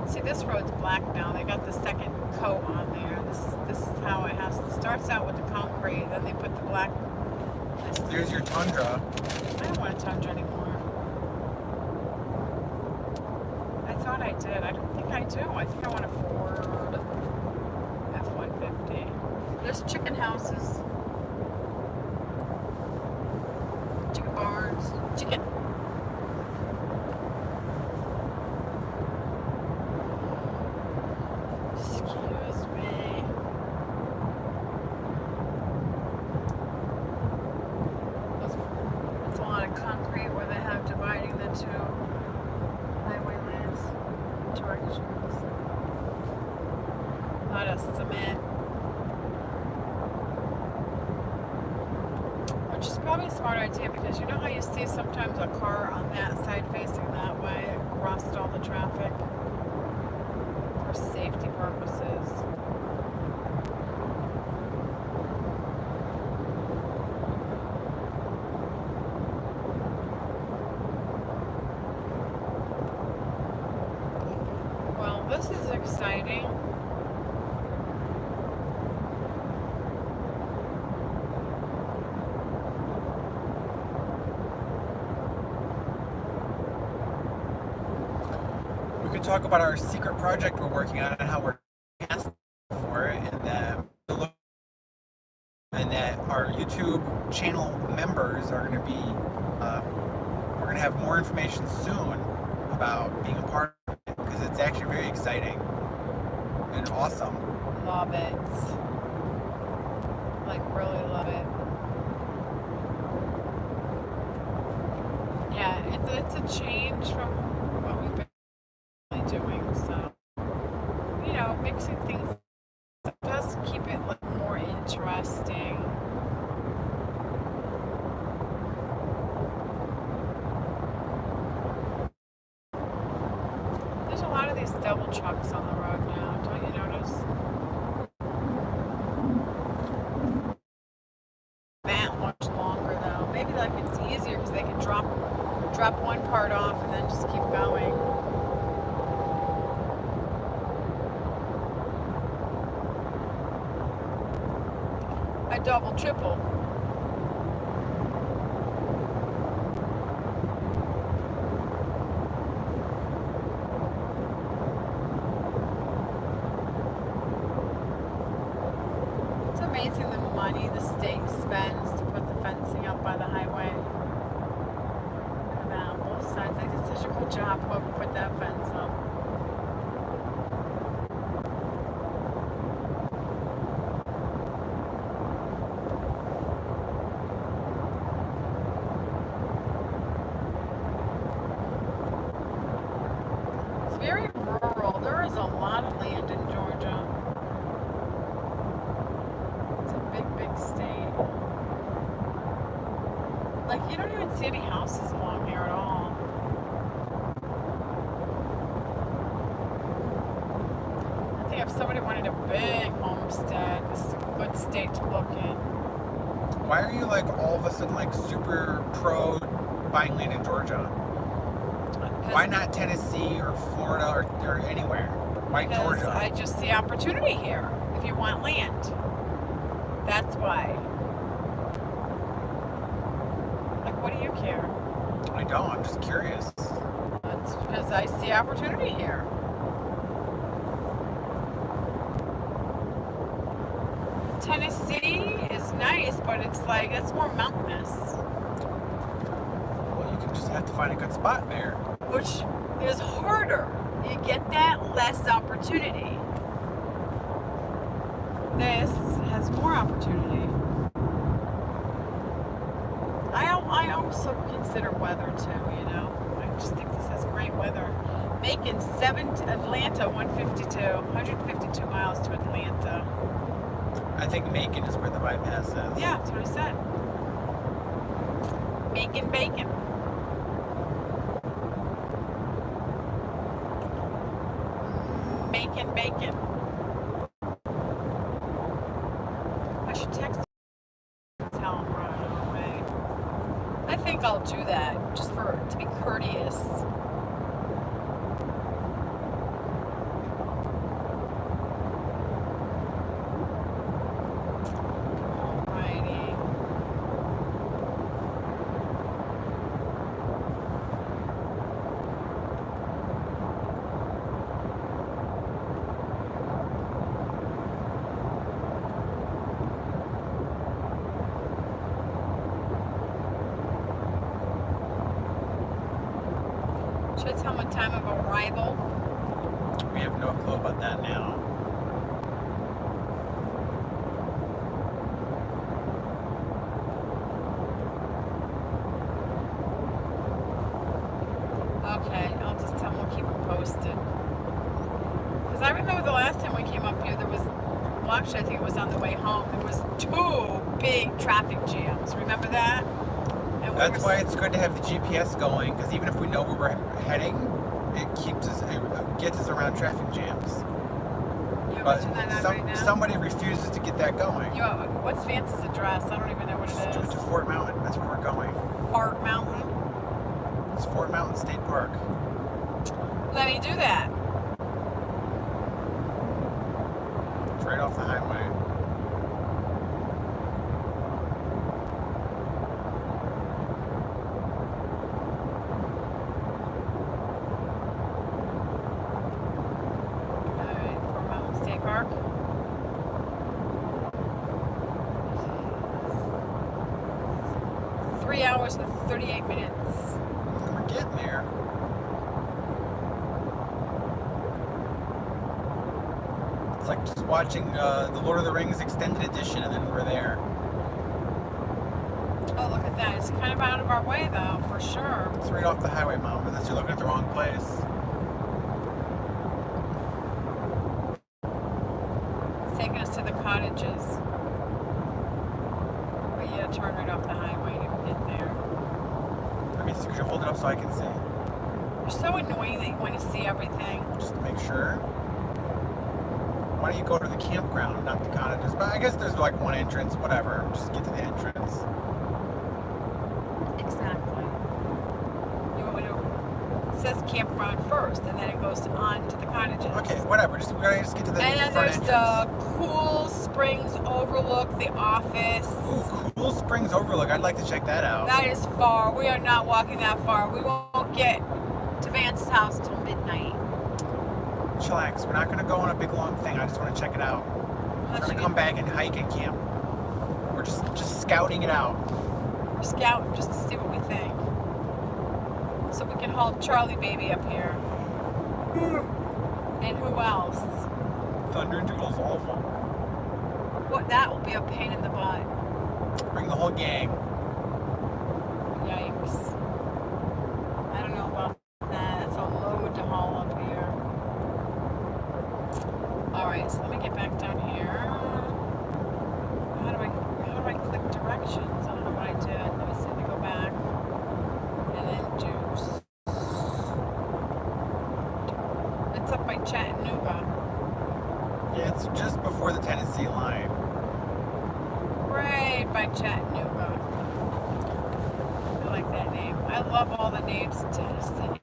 Speaker 1: See, this road's black now. They got the second coat on there. This is how it has to. Starts out with the concrete, then they put the black.
Speaker 3: There's your Tundra.
Speaker 1: I don't want a Tundra anymore. I thought I did. I don't think I do. I think I want a Ford F-150. There's chicken houses. Chicken barns. Chicken. Excuse me. That's a lot of concrete where they have dividing the two highway lanes directions. A lot of cement. Which is probably a smart idea because you know how you see sometimes a car on that side facing that way across all the traffic for safety purposes. Well, this is exciting.
Speaker 3: We could talk about our secret project we're working on and how we're asking for it, and that our YouTube channel members are going to be we're going to have more information soon about being a part of it because it's actually very exciting and awesome.
Speaker 1: Love it. Like, really love it. Yeah, it's a change from what we've been doing, so, you know, mixing things up does keep it like more interesting. There's a lot of these double trucks on the road now, don't you notice? That much longer though. Maybe like it's easier because they can drop one part off and then just keep going. A double, triple. It's amazing the money the state spends to put the fencing up by the highway. Look at that, on both sides. They did such a good job whoever put that fence up. It's very rural. There is a lot of land in Georgia. It's a big, big state. Like, you don't even see any houses along here at all. I think if somebody wanted a big homestead, this is a good state to look in.
Speaker 3: Why are you like all of a sudden like super pro buying land in Georgia? Why not Tennessee or Florida or anywhere? Why
Speaker 1: Because
Speaker 3: Georgia?
Speaker 1: I just see opportunity here if you want land. That's why. Like, what do you care?
Speaker 3: I don't. I'm just curious.
Speaker 1: That's because I see opportunity here. Tennessee is nice, but it's like, it's more mountainous.
Speaker 3: Well, you can just have to find a good spot there.
Speaker 1: which is harder. You get that, less opportunity. This has more opportunity. I also consider weather too, you know. I just think this has great weather. Macon 7 to Atlanta 152 miles to Atlanta.
Speaker 3: I think Macon is where the bypass is.
Speaker 1: Yeah, that's what I said. Macon bacon. Macon bacon. I should text him and tell him we're on our way. I think I'll do that just to be courteous. Alrighty. Should I tell my time of arrival?
Speaker 3: We have no clue about that now.
Speaker 1: Okay, I'll just tell them we'll keep them posted. Because I remember the last time we came up here, there was, well actually I think it was on the way home, there was 2 big traffic jams. Remember that? And
Speaker 3: That's why it's good to have the GPS going, because even if we know where we're heading, it gets us around traffic jams.
Speaker 1: You're
Speaker 3: But
Speaker 1: watching that on right now?
Speaker 3: somebody refuses to get that going.
Speaker 1: What's Vance's address? I don't even know what
Speaker 3: Just
Speaker 1: it
Speaker 3: do it
Speaker 1: is.
Speaker 3: to Fort Mountain. That's where we're going.
Speaker 1: Fart Mountain.
Speaker 3: It's Fort Mountain State Park.
Speaker 1: Let me do that.
Speaker 3: It's right off the highway.
Speaker 1: Alright, Fort Mountain State Park. Three hours and 38 minutes.
Speaker 3: We're getting there. It's like just watching the Lord of the Rings extended edition, and then we're there.
Speaker 1: Oh, look at that. It's kind of out of our way, though, for sure.
Speaker 3: It's right off the highway, Mom, unless you're looking at the wrong place.
Speaker 1: It's taking us to the cottages. But you gotta turn right off the highway to get there.
Speaker 3: Let me see, could you hold it up so I can see?
Speaker 1: You're so annoying that you want to see everything.
Speaker 3: Just to make sure. Why don't you go to the campground, not the cottages? But I guess there's like one entrance, whatever. Just get to the entrance.
Speaker 1: Exactly. You want me to... It says campground first, and then it goes on to the cottages.
Speaker 3: Okay, whatever. We gotta just get to the
Speaker 1: And then
Speaker 3: front
Speaker 1: there's
Speaker 3: entrance.
Speaker 1: the Cool Springs Overlook, the office.
Speaker 3: Ooh, Cool Springs Overlook. I'd like to check that out.
Speaker 1: That is far. We are not walking that far. We won't get to Vance's house until midnight.
Speaker 3: Chillax. We're not gonna go on a big long thing. I just want to check it out. We're
Speaker 1: Unless
Speaker 3: gonna
Speaker 1: you
Speaker 3: come back and hike and camp. We're just scouting it out.
Speaker 1: We're scouting just to see what we think. So we can haul Charlie baby up here. And who else?
Speaker 3: Thunderdoodle's awful.
Speaker 1: What? That will be a pain in the butt.
Speaker 3: Bring the whole gang.
Speaker 1: Yikes. I don't know about that. That's a load to haul up here. Alright, so let me get back down here. How do I click directions? I don't know what I did. Let me see. Let me go back. And then do... It's up by Chattanooga.
Speaker 3: Yeah, it's just before the Tennessee line.
Speaker 1: Right by Chattanooga. I like that name. I love all the names in Tennessee.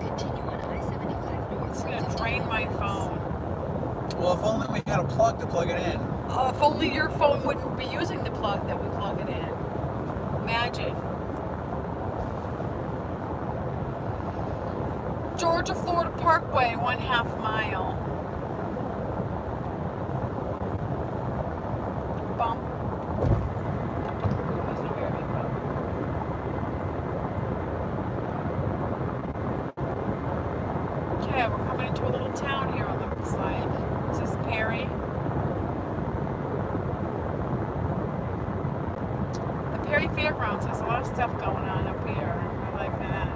Speaker 4: Continue on I-75 north.
Speaker 1: It's gonna drain my phone.
Speaker 3: Well, if only we had a plug to plug it in.
Speaker 1: Oh, if only your phone wouldn't be using the plug that we plug it in. Imagine. Georgia Florida Parkway, 1/2 mile. Bump. There's no air bump. fairgrounds. There's a lot of stuff going on up here. I like that.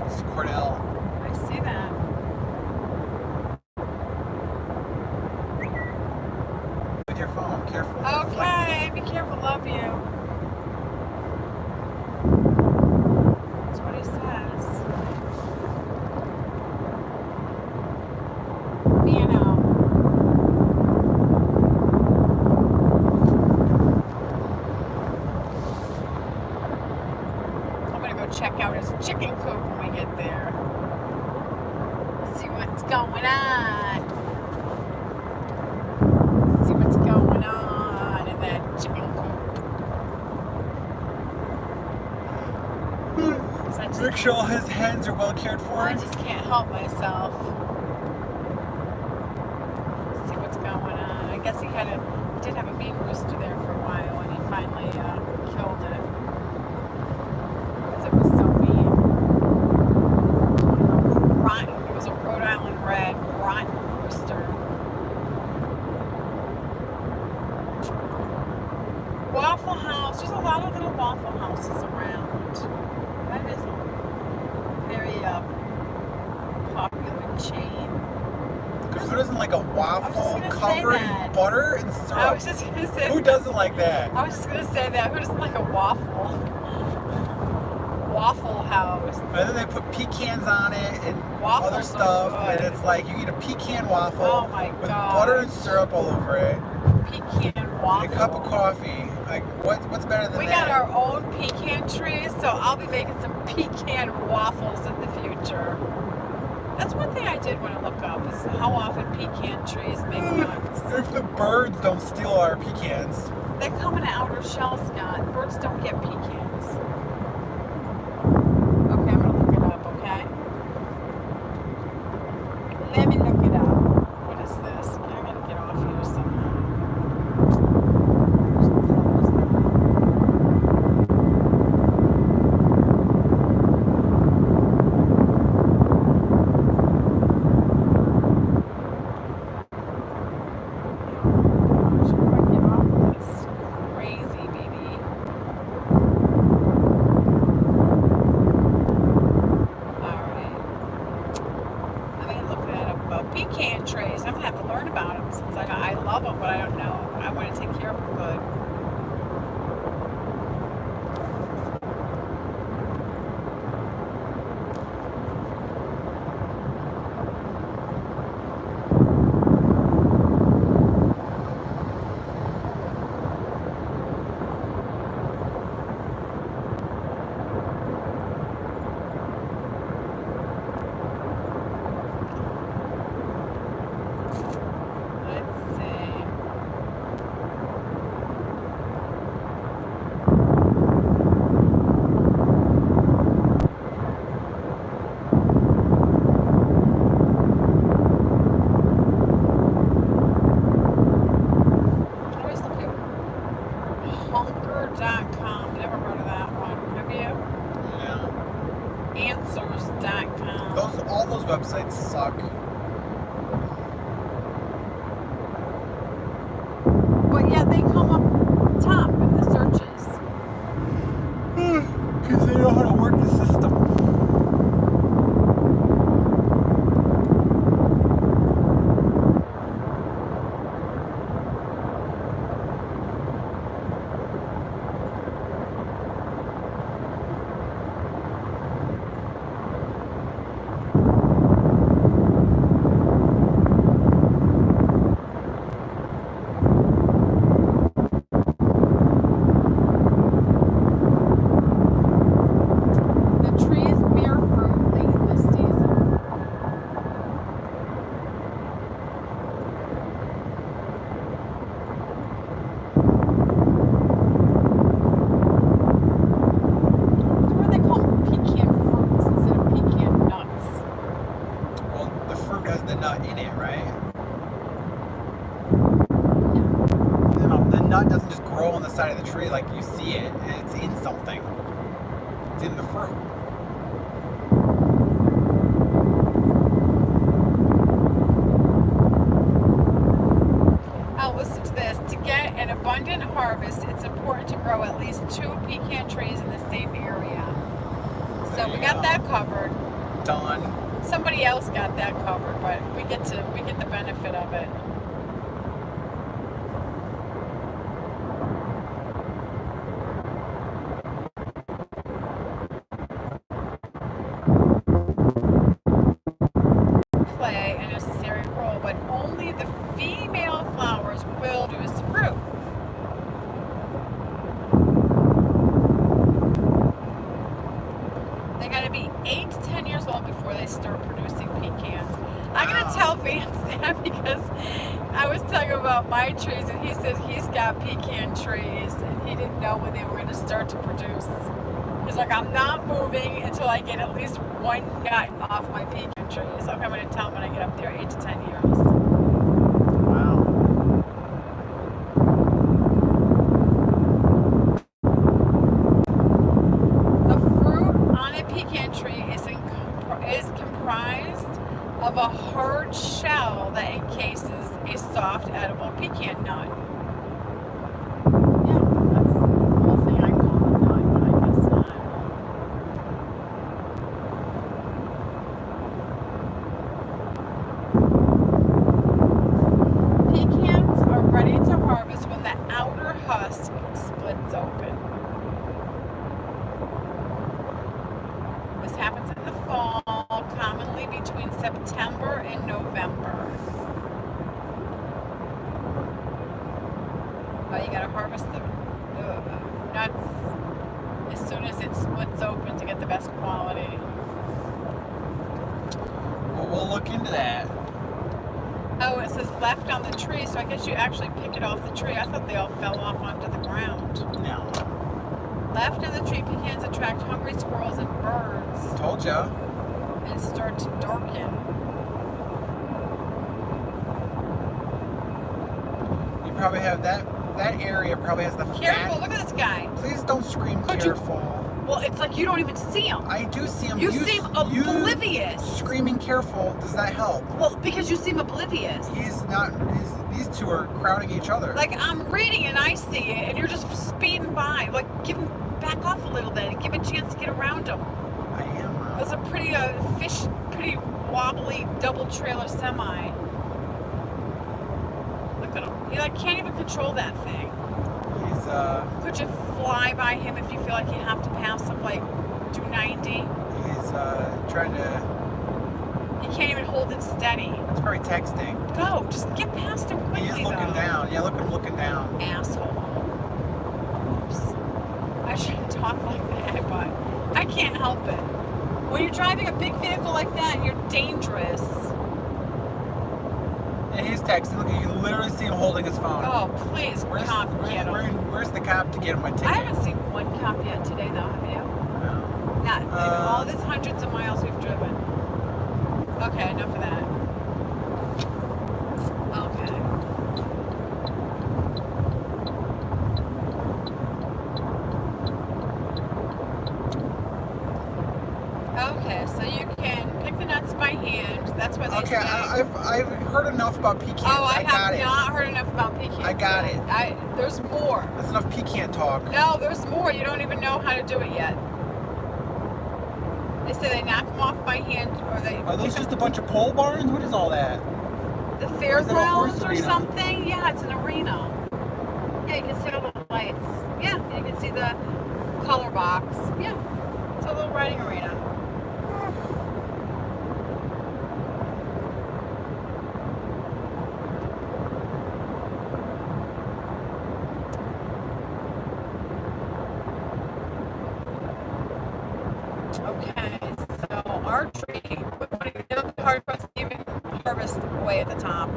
Speaker 3: It's Cornell.
Speaker 1: I see that.
Speaker 3: With your phone, careful.
Speaker 1: Okay, be careful. Love you. That's what he says. You know. I'm gonna go check out his chicken coop when we get there. See what's going on. See what's going on in that chicken coop. 'Cause
Speaker 3: Make sure all his hens are well cared for.
Speaker 1: I just can't help myself. See what's going on. I guess he did have a mean rooster there for a while, and he finally killed it because it was so mean. Rotten. It was a Rhode Island red rotten rooster. Waffle House. There's a lot of little Waffle Houses around. That is a very popular chain.
Speaker 3: Because who doesn't like a
Speaker 1: I was
Speaker 3: waffle
Speaker 1: just gonna say
Speaker 3: covered
Speaker 1: that.
Speaker 3: in butter and syrup?
Speaker 1: I was just gonna say.
Speaker 3: Who doesn't like that?
Speaker 1: I was just gonna say that. Who doesn't like a waffle? Waffle House.
Speaker 3: And then they put pecans on it and
Speaker 1: Waffles
Speaker 3: other
Speaker 1: are
Speaker 3: stuff,
Speaker 1: good.
Speaker 3: and it's like you eat a pecan waffle
Speaker 1: Oh my
Speaker 3: with
Speaker 1: God.
Speaker 3: butter and syrup all over it,
Speaker 1: Pecan
Speaker 3: and
Speaker 1: waffle.
Speaker 3: a cup of coffee. Like what's better than
Speaker 1: We
Speaker 3: that?
Speaker 1: got our own pecan trees, so I'll be making some pecan waffles in the future. That's one thing I did want to look up is how often pecan trees make nuts.
Speaker 3: If the birds don't steal our pecans.
Speaker 1: They come in an outer shell, Scott. Birds don't get pecans. Okay, I'm gonna look it up, okay? Let me look it up. What is this? I gotta get off here somehow. Crazy, baby. Alright. I'm gonna look that up about pecan trees. I'm gonna have to learn about them since I love them, but I don't know. I want to take care of them good. Let's see. I always look at Hunker.com. Never heard of that one. Have you?
Speaker 3: Yeah.
Speaker 1: Answers.com.
Speaker 3: All those websites suck.
Speaker 1: But yet they come up top in the searches.
Speaker 3: Because they know how to work the system.
Speaker 1: The trees bear fruit late in the season. That's why they call them pecan fruits instead of pecan nuts.
Speaker 3: Well, the fruit has the nut in it, right? The nut doesn't just grow on the side of the tree like you see it. It's in something. It's in the fruit.
Speaker 1: Oh, listen to this. To harvest, it's important to grow at least 2 pecan trees in the same area. So
Speaker 3: There
Speaker 1: we
Speaker 3: you
Speaker 1: got
Speaker 3: go.
Speaker 1: that covered.
Speaker 3: Done.
Speaker 1: Somebody else got that covered, but we get the benefit of it. Play a necessary role, but only the female flowers will produce fruit. They gotta be 8 to 10 years old before they start producing pecans. I'm gonna
Speaker 3: Wow.
Speaker 1: tell Vance that because I was telling him about my trees and he said he's got pecan trees and he didn't know when they were gonna start to produce. He's like, I'm not moving until I get at least one nut off my pecan trees. Okay, I'm gonna tell him when I get up there, 8 to 10 years.
Speaker 3: Wow.
Speaker 1: The fruit on a pecan tree is comprised of a hard shell that encases a soft edible pecan nut. Yeah, that's the whole thing I call a nut, but I guess not. Pecans are ready to harvest when the outer husk splits open. This happens in the fall, commonly between September and November. But you gotta harvest the nuts as soon as it splits open to get the best quality.
Speaker 3: Well, we'll look into that.
Speaker 1: Oh, it says left on the tree, so I guess you actually pick it off the tree. I thought they all fell off onto the ground.
Speaker 3: No.
Speaker 1: Left on the tree, pecans attract hungry squirrels and birds
Speaker 3: Told ya.
Speaker 1: and start to darken.
Speaker 3: You probably have that area probably has the
Speaker 1: Careful,
Speaker 3: fat.
Speaker 1: look at this guy.
Speaker 3: Please don't scream
Speaker 1: Could you-
Speaker 3: careful.
Speaker 1: Well, it's like you don't even see him.
Speaker 3: I do see him.
Speaker 1: You seem
Speaker 3: you
Speaker 1: oblivious.
Speaker 3: Screaming careful, does that help?
Speaker 1: Well, because you seem oblivious.
Speaker 3: He's not, these two are crowding each other.
Speaker 1: Like, I'm reading and I see it, and you're just speeding by. Like, give him back off a little bit and give him a chance to get around him.
Speaker 3: I am.
Speaker 1: It was a pretty pretty wobbly double trailer semi. Look at him. He like can't even control that thing.
Speaker 3: He's,
Speaker 1: Could you fly by him if you feel like you have to pass him, like do 90?
Speaker 3: he's, trying to,
Speaker 1: You can't even hold it steady.
Speaker 3: he's probably texting.
Speaker 1: Go, just get past him quickly.
Speaker 3: He is looking
Speaker 1: though.
Speaker 3: down. Yeah, look at him looking down.
Speaker 1: Asshole. Oops. I shouldn't talk like that, but I can't help it. When you're driving a big vehicle like that, you're dangerous.
Speaker 3: And he's texting. Look, you can literally see him holding his phone.
Speaker 1: Oh, please, cop, get him.
Speaker 3: Where's the cop to get him my ticket?
Speaker 1: I haven't seen one cop yet today, though, have you?
Speaker 3: No.
Speaker 1: Not in all these hundreds of miles we've driven. Okay, enough of that. Okay. Okay, so you can pick the nuts by hand. That's what they
Speaker 3: Okay,
Speaker 1: say.
Speaker 3: I've heard enough about pecans.
Speaker 1: Oh, I
Speaker 3: got
Speaker 1: have
Speaker 3: it.
Speaker 1: not heard enough about pecans.
Speaker 3: I got it.
Speaker 1: There's more.
Speaker 3: That's enough pecan talk.
Speaker 1: No, there's more. You don't even know how to do it yet. They say they knock them off by hand, or they.
Speaker 3: Are those
Speaker 1: pick
Speaker 3: just a
Speaker 1: them-
Speaker 3: bunch of pole barns? What is all that?
Speaker 1: the
Speaker 3: is it, a
Speaker 1: fairgrounds
Speaker 3: horse
Speaker 1: or
Speaker 3: arena?
Speaker 1: something? Yeah, it's an arena. Yeah, you can see all the lights. Yeah, you can see the color box. Yeah, it's a little riding arena. Okay, so our tree, it'll be hard for us to even harvest away at the top.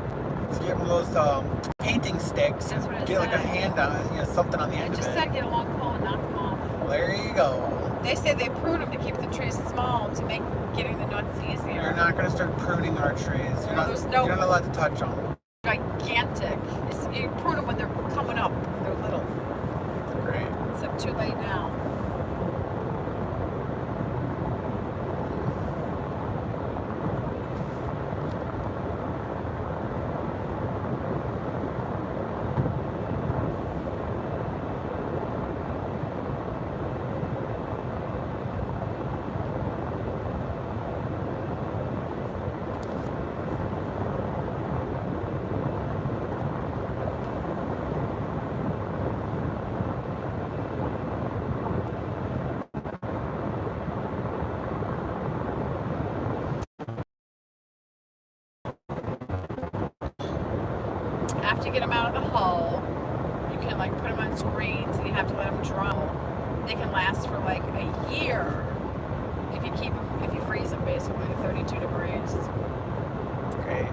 Speaker 3: Let's get one of those painting sticks.
Speaker 1: That's what it
Speaker 3: Get like a
Speaker 1: said.
Speaker 3: hand on, something on the
Speaker 1: I
Speaker 3: end
Speaker 1: just
Speaker 3: of
Speaker 1: said
Speaker 3: it.
Speaker 1: get a long pole and knock them off.
Speaker 3: Well, there you go.
Speaker 1: They say they prune them to keep the trees small to make getting the nuts easier.
Speaker 3: You're not gonna start pruning our trees. You're not.
Speaker 1: There's no-
Speaker 3: You're not allowed to touch them.
Speaker 1: Gigantic. You prune them when they're coming up. When they're little.
Speaker 3: Great.
Speaker 1: Except too late now. after you get them out of the hull, you can like put them on screens and you have to let them dry. They can last for like a year if you freeze them basically to 32 degrees.
Speaker 3: Okay.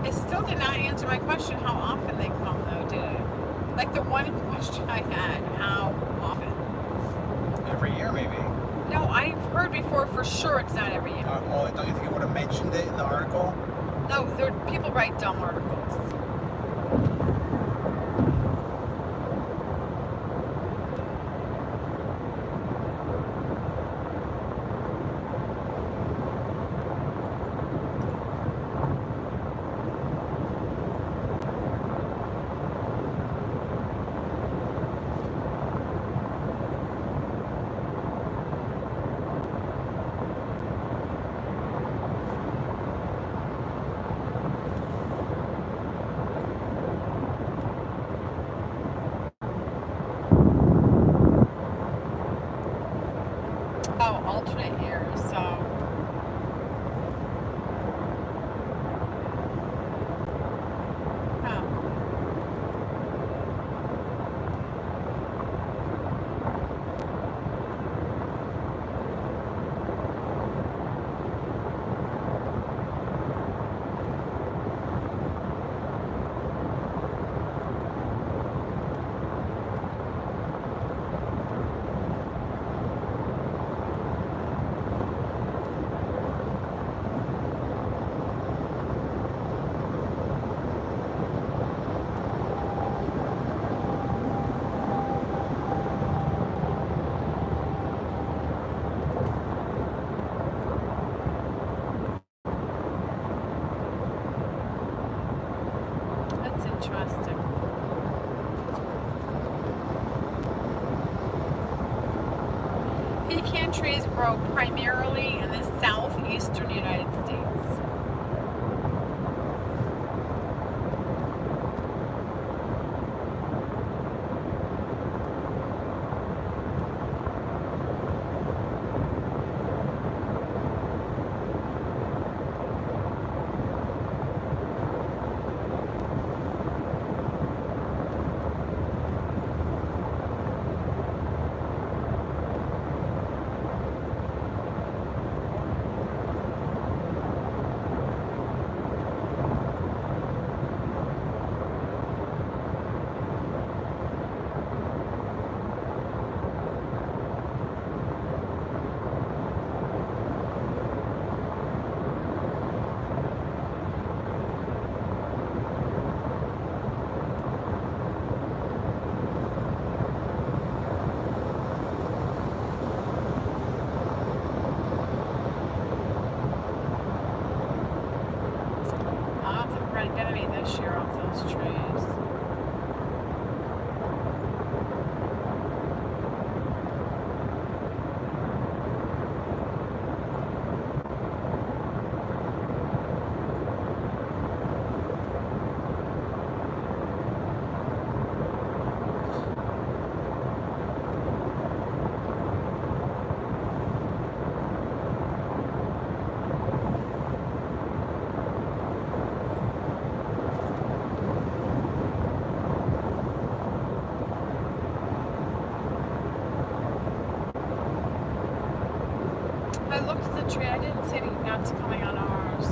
Speaker 1: It still did not answer my question how often they come though, did it? Like the one question I had, how often?
Speaker 3: Every year, maybe.
Speaker 1: No, I've heard before for sure it's not every year.
Speaker 3: Well, don't you think it would have mentioned it in the article?
Speaker 1: No, people write dumb articles. Oh, alternate years, so. Huh. That's interesting. Pecan trees grow primarily in the southeastern United States. I don't think we're going to get any this year off those trees. I looked at the tree. I didn't see any nuts coming on ours.